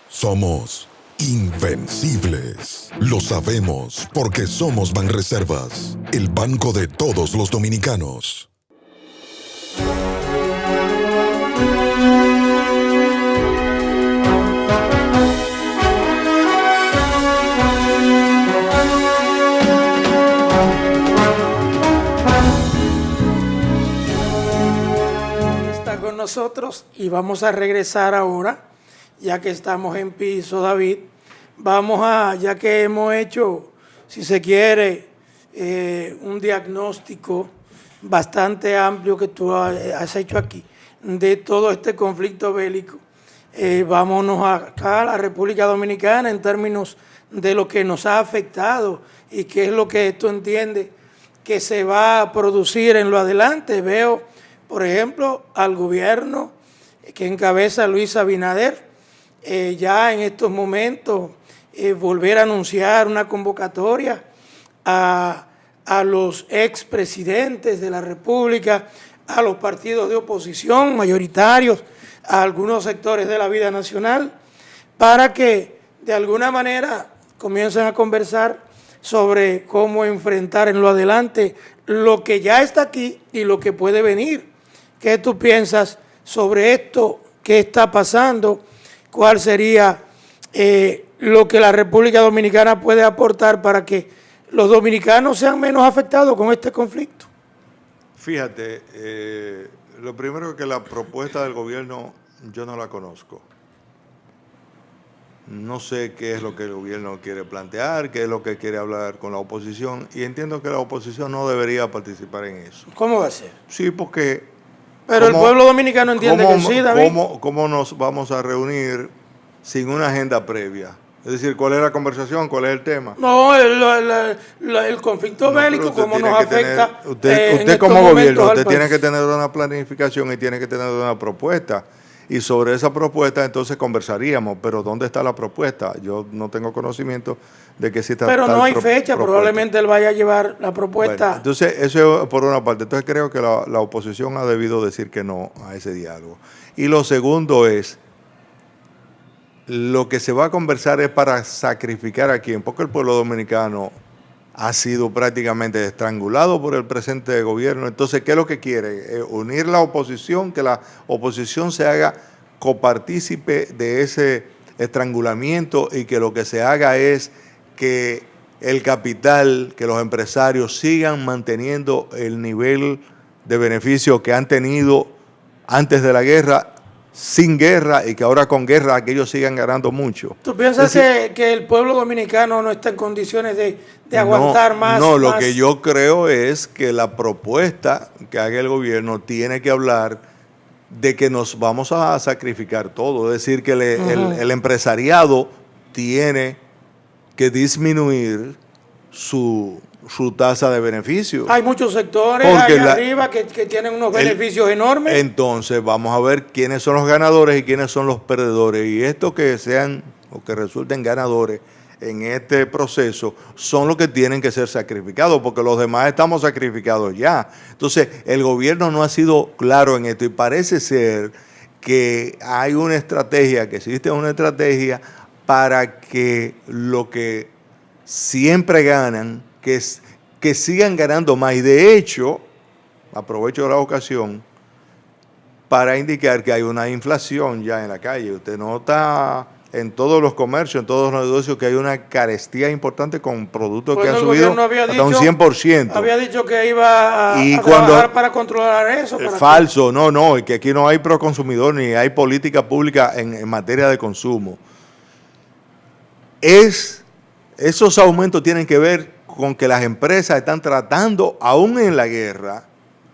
somos invencibles. Lo sabemos porque somos Banreservas, el banco de todos los dominicanos. Está con nosotros y vamos a regresar ahora, ya que estamos en piso, David. Vamos a, ya que hemos hecho, si se quiere, un diagnóstico bastante amplio que tú has hecho aquí de todo este conflicto bélico. Vámonos acá a la República Dominicana en términos de lo que nos ha afectado y qué es lo que tú entiendes que se va a producir en lo adelante. Veo, por ejemplo, al gobierno que encabeza Luis Abinader, ya en estos momentos volver a anunciar una convocatoria a los expresidentes de la República, a los partidos de oposición mayoritarios, a algunos sectores de la vida nacional, para que de alguna manera comiencen a conversar sobre cómo enfrentar en lo adelante lo que ya está aquí y lo que puede venir. ¿Qué tú piensas sobre esto? ¿Qué está pasando? ¿Cuál sería lo que la República Dominicana puede aportar para que los dominicanos sean menos afectados con este conflicto? Fíjate, lo primero es que la propuesta del gobierno yo no la conozco. No sé qué es lo que el gobierno quiere plantear, qué es lo que quiere hablar con la oposición, y entiendo que la oposición no debería participar en eso. ¿Cómo va a ser? Sí, porque... Pero el pueblo dominicano entiende que sí, David. ¿Cómo nos vamos a reunir sin una agenda previa? Es decir, ¿cuál es la conversación? ¿Cuál es el tema? No, el conflicto bélico, cómo nos afecta. Usted como gobierno, usted tiene que tener una planificación y tiene que tener una propuesta. Y sobre esa propuesta entonces conversaríamos, pero ¿dónde está la propuesta? Yo no tengo conocimiento de que sí está. Pero no hay fecha, probablemente él vaya a llevar la propuesta. Bueno, entonces, eso es por una parte. Entonces creo que la oposición ha debido decir que no a ese diálogo. Y lo segundo es, lo que se va a conversar es para sacrificar a quién, porque el pueblo dominicano ha sido prácticamente estrangulado por el presente gobierno. Entonces, ¿qué es lo que quiere? Unir la oposición, que la oposición se haga copartícipe de ese estrangulamiento y que lo que se haga es que el capital, que los empresarios sigan manteniendo el nivel de beneficio que han tenido antes de la guerra, sin guerra, y que ahora con guerra aquellos sigan ganando mucho. ¿Tú piensas que el pueblo dominicano no está en condiciones de aguantar más? No, lo que yo creo es que la propuesta que haga el gobierno tiene que hablar de que nos vamos a sacrificar todo. Es decir, que el empresariado tiene que disminuir su tasa de beneficio. Hay muchos sectores allá arriba que tienen unos beneficios enormes. Entonces vamos a ver quiénes son los ganadores y quiénes son los perdedores. Y estos que sean o que resulten ganadores en este proceso son los que tienen que ser sacrificados, porque los demás estamos sacrificados ya. Entonces, el gobierno no ha sido claro en esto y parece ser que hay una estrategia, que existe una estrategia para que lo que siempre ganan, que sigan ganando más. Y de hecho, aprovecho la ocasión para indicar que hay una inflación ya en la calle. Usted nota en todos los comercios, en todos los negocios, que hay una carestía importante con productos que han subido hasta un 100%. Había dicho que iba a cuando, trabajar para controlar eso. Falso, no, y que aquí no hay proconsumidor ni hay política pública en materia de consumo. Esos aumentos tienen que ver con que las empresas están tratando, aún en la guerra,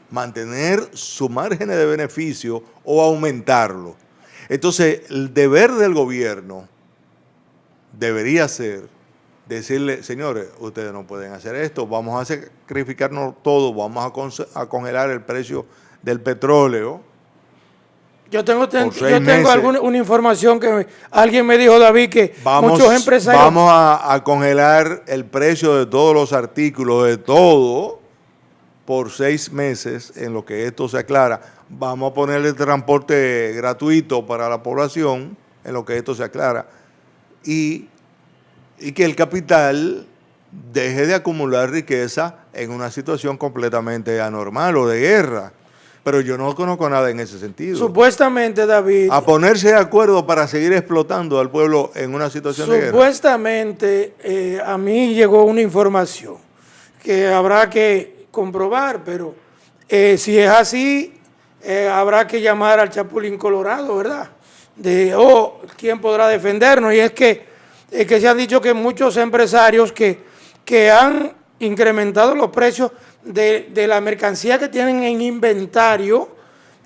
mantener su margen de beneficio o aumentarlo. Entonces, el deber del gobierno debería ser decirle, señores, ustedes no pueden hacer esto, vamos a sacrificarnos todo, vamos a congelar el precio del petróleo. Yo tengo una información que alguien me dijo, David, que muchos empresarios... Vamos a congelar el precio de todos los artículos, de todo, por 6 meses, en lo que esto se aclara. Vamos a ponerle transporte gratuito para la población, en lo que esto se aclara. Y que el capital deje de acumular riqueza en una situación completamente anormal o de guerra. Pero yo no conozco nada en ese sentido. Supuestamente, David... A ponerse de acuerdo para seguir explotando al pueblo en una situación de guerra. Supuestamente, a mí llegó una información que habrá que comprobar, pero si es así, habrá que llamar al Chapulín Colorado, ¿verdad? ¿Quién podrá defendernos? Y es que se ha dicho que muchos empresarios que han incrementado los precios de la mercancía que tienen en inventario,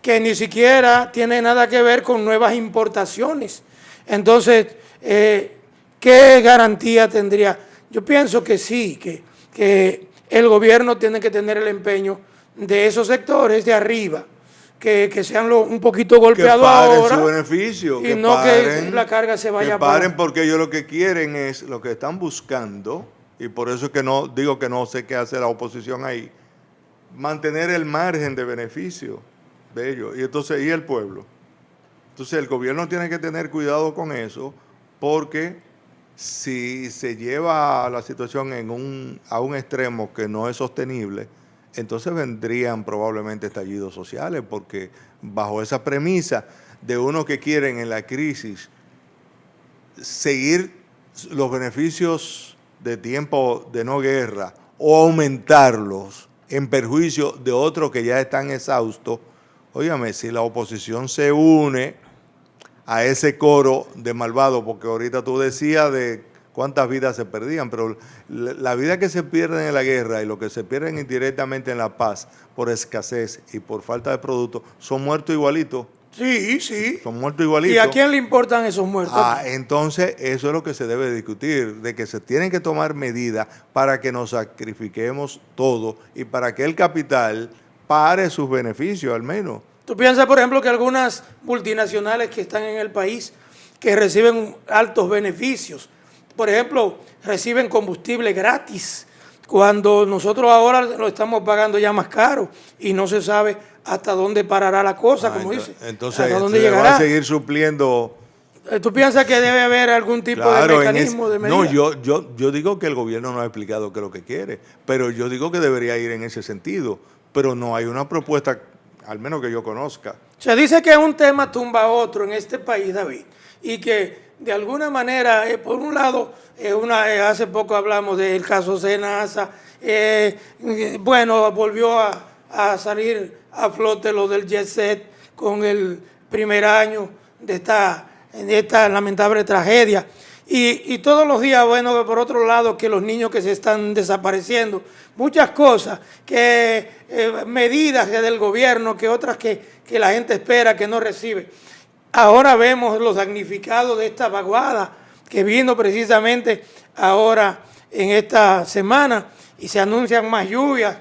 que ni siquiera tiene nada que ver con nuevas importaciones. Entonces, ¿qué garantía tendría? Yo pienso que sí, que el gobierno tiene que tener el empeño de esos sectores de arriba, que sean un poquito golpeados ahora, su beneficio, y no que la carga se vaya para... paren, porque ellos lo que quieren es, lo que están buscando, y por eso es que no digo que no sé qué hace la oposición ahí, mantener el margen de beneficio de ellos, y entonces, ¿y el pueblo? Entonces el gobierno tiene que tener cuidado con eso, porque si se lleva la situación a un extremo que no es sostenible, entonces vendrían probablemente estallidos sociales, porque bajo esa premisa de uno que quieren en la crisis seguir los beneficios de tiempo de no guerra o aumentarlos en perjuicio de otros que ya están exhaustos, óigame, si la oposición se une a ese coro de malvados, porque ahorita tú decías de cuántas vidas se perdían, pero la vida que se pierden en la guerra y lo que se pierden indirectamente en la paz por escasez y por falta de productos, son muertos igualitos. Sí, sí. Son muertos igualitos. ¿Y a quién le importan esos muertos? Entonces, eso es lo que se debe discutir, de que se tienen que tomar medidas para que nos sacrifiquemos todo y para que el capital pare sus beneficios, al menos. ¿Tú piensas, por ejemplo, que algunas multinacionales que están en el país, que reciben altos beneficios, por ejemplo, reciben combustible gratis, cuando nosotros ahora lo estamos pagando ya más caro y no se sabe hasta dónde parará la cosa, como dice? Entonces, ¿hasta dónde se llegará? va a seguir supliendo. ¿Tú piensas que debe haber algún tipo de mecanismo, de medida? No, yo digo que el gobierno no ha explicado qué es lo que quiere, pero yo digo que debería ir en ese sentido, pero no hay una propuesta, al menos que yo conozca. Se dice que un tema tumba a otro en este país, David, y que de alguna manera, por un lado, hace poco hablamos del caso Senasa, volvió a salir a flote lo del Jet Set con el primer año de esta lamentable tragedia. Y todos los días, por otro lado, que los niños que se están desapareciendo, muchas cosas, medidas que del gobierno, que otras que la gente espera, que no recibe. Ahora vemos los damnificados de esta vaguada que vino precisamente ahora en esta semana y se anuncian más lluvias.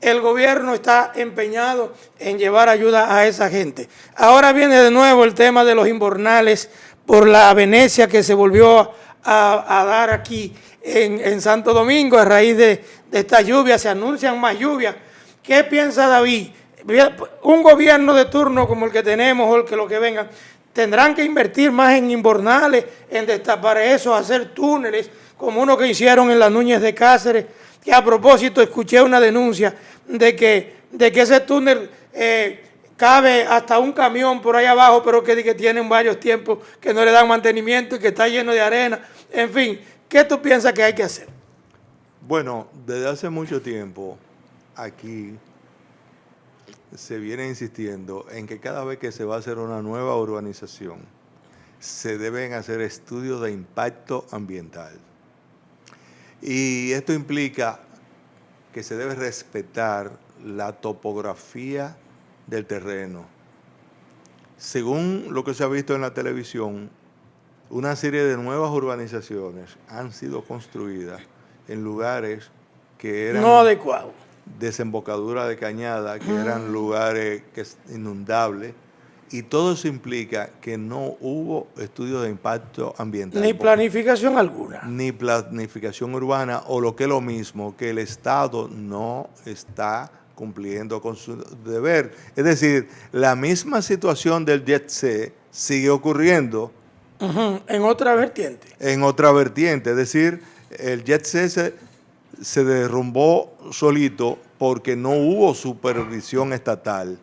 El gobierno está empeñado en llevar ayuda a esa gente. Ahora viene de nuevo el tema de los invernales por la Venecia que se volvió a dar aquí en Santo Domingo a raíz de esta lluvia. Se anuncian más lluvias. ¿Qué piensa David? Un gobierno de turno como el que tenemos o el que lo que venga, tendrán que invertir más en invernales, en destapar eso, hacer túneles, como uno que hicieron en las Núñez de Cáceres, que a propósito escuché una denuncia de que ese túnel cabe hasta un camión por ahí abajo, pero que tienen varios tiempos que no le dan mantenimiento y que está lleno de arena. En fin, ¿qué tú piensas que hay que hacer? Bueno, desde hace mucho tiempo aquí se viene insistiendo en que cada vez que se va a hacer una nueva urbanización, se deben hacer estudios de impacto ambiental. Y esto implica que se debe respetar la topografía del terreno. Según lo que se ha visto en la televisión, una serie de nuevas urbanizaciones han sido construidas en lugares que eran no adecuados, desembocadura de cañada, que eran lugares inundables, y todo eso implica que no hubo estudio de impacto ambiental. Ni planificación alguna. Ni planificación urbana, o lo que es lo mismo, que el Estado no está cumpliendo con su deber. Es decir, la misma situación del Jet C sigue ocurriendo. En otra vertiente. En otra vertiente, es decir, el Jet C se derrumbó solito porque no hubo supervisión estatal.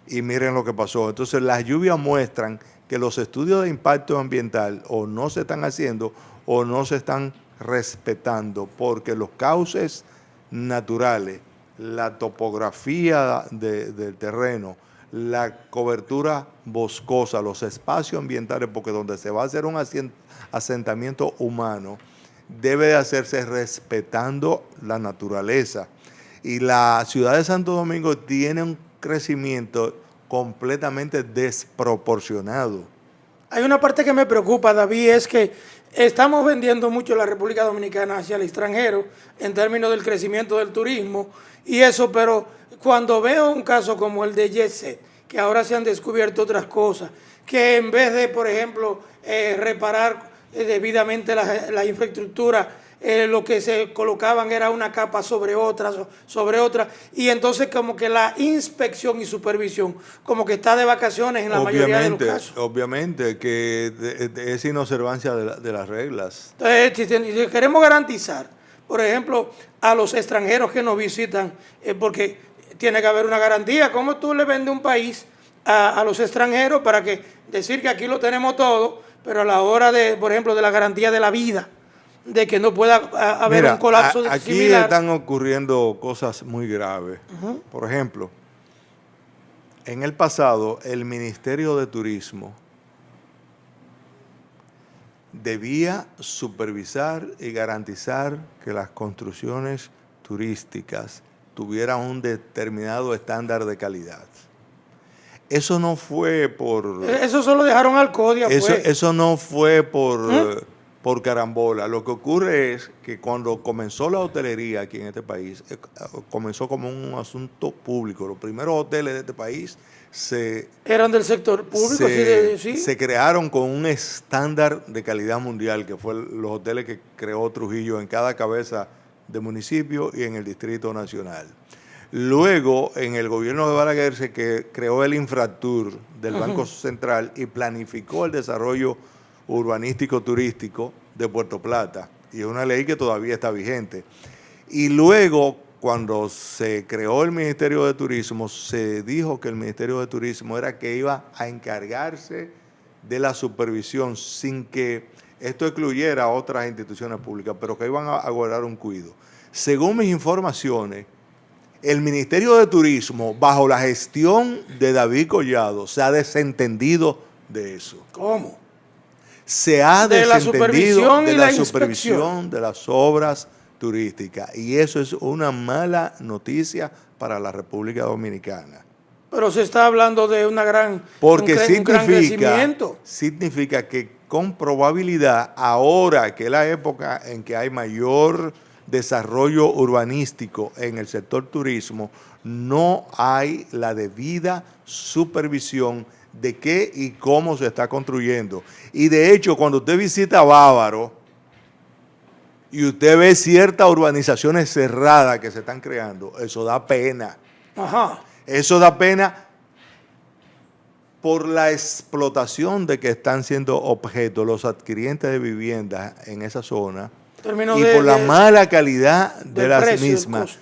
Y miren lo que pasó. Entonces, las lluvias muestran que los estudios de impacto ambiental o no se están haciendo o no se están respetando, porque los cauces naturales, la topografía del terreno, la cobertura boscosa, los espacios ambientales, porque donde se va a hacer un asentamiento humano, debe de hacerse respetando la naturaleza. Y la ciudad de Santo Domingo tiene un crecimiento completamente desproporcionado. Hay una parte que me preocupa, David, es que estamos vendiendo mucho la República Dominicana hacia el extranjero en términos del crecimiento del turismo y eso, pero cuando veo un caso como el de Jet Set, que ahora se han descubierto otras cosas, que en vez de, por ejemplo, reparar debidamente la infraestructura, lo que se colocaban era una capa sobre otra, y entonces como que la inspección y supervisión como que está de vacaciones en la mayoría de los casos. Obviamente que es inobservancia de las reglas. Entonces, si queremos garantizar, por ejemplo, a los extranjeros que nos visitan, porque tiene que haber una garantía, ¿cómo tú le vendes un país a los extranjeros para que decir que aquí lo tenemos todo, pero a la hora de, por ejemplo, de la garantía de la vida, de que no pueda haber un colapso similar? Aquí están ocurriendo cosas muy graves. Por ejemplo, en el pasado, el Ministerio de Turismo debía supervisar y garantizar que las construcciones turísticas tuvieran un determinado estándar de calidad. Eso no fue por... Eso solo dejaron al CODIA. Eso no fue por carambola. Lo que ocurre es que cuando comenzó la hotelería aquí en este país, comenzó como un asunto público. Los primeros hoteles de este país eran del sector público. Se crearon con un estándar de calidad mundial, que fue los hoteles que creó Trujillo en cada cabeza de municipio y en el Distrito Nacional. Luego, en el gobierno de Balaguer se creó el Infratur del Banco Central y planificó el desarrollo urbanístico turístico de Puerto Plata. Y es una ley que todavía está vigente. Y luego, cuando se creó el Ministerio de Turismo, se dijo que el Ministerio de Turismo era que iba a encargarse de la supervisión sin que esto excluyera a otras instituciones públicas, pero que iban a guardar un cuidado. Según mis informaciones, el Ministerio de Turismo, bajo la gestión de David Collado, se ha desentendido de eso. ¿Cómo? Se ha desentendido de la supervisión de las obras turísticas. Y eso es una mala noticia para la República Dominicana. Pero se está hablando de una gran, porque un gran crecimiento. Significa que con probabilidad, ahora que es la época en que hay mayor desarrollo urbanístico en el sector turismo, no hay la debida supervisión de qué y cómo se está construyendo. Y de hecho, cuando usted visita Bávaro, y usted ve ciertas urbanizaciones cerradas que se están creando, eso da pena. Ajá. Eso da pena por la explotación de que están siendo objeto los adquirientes de viviendas en esa zona y por la mala calidad de las mismas.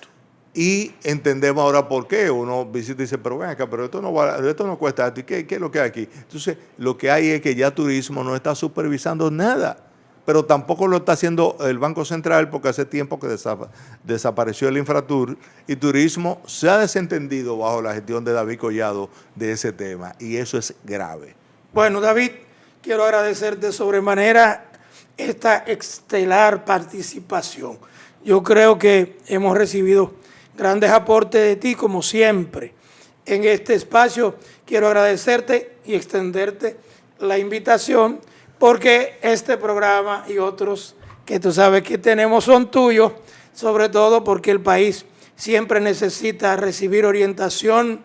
Y entendemos ahora por qué. Uno visita y dice, pero ven acá, pero esto no cuesta. ¿Qué es lo que hay aquí? Entonces, lo que hay es que ya turismo no está supervisando nada, pero tampoco lo está haciendo el Banco Central porque hace tiempo que desapareció el Infratur y turismo se ha desentendido bajo la gestión de David Collado de ese tema y eso es grave. Bueno, David, quiero agradecerte sobremanera esta estelar participación. Yo creo que hemos recibido grandes aportes de ti, como siempre. En este espacio quiero agradecerte y extenderte la invitación, porque este programa y otros que tú sabes que tenemos son tuyos, sobre todo porque el país siempre necesita recibir orientación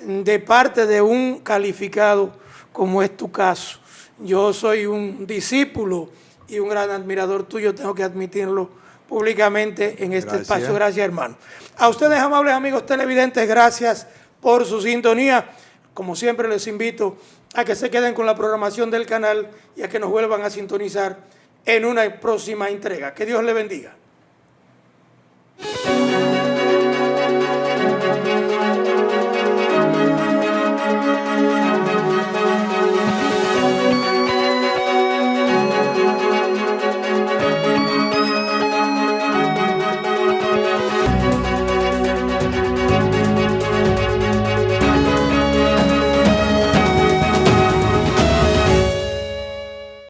de parte de un calificado como es tu caso. Yo soy un discípulo y un gran admirador tuyo, tengo que admitirlo públicamente en este espacio. Gracias, hermano. A ustedes, amables amigos televidentes, gracias por su sintonía. Como siempre, les invito a que se queden con la programación del canal y a que nos vuelvan a sintonizar en una próxima entrega. Que Dios les bendiga.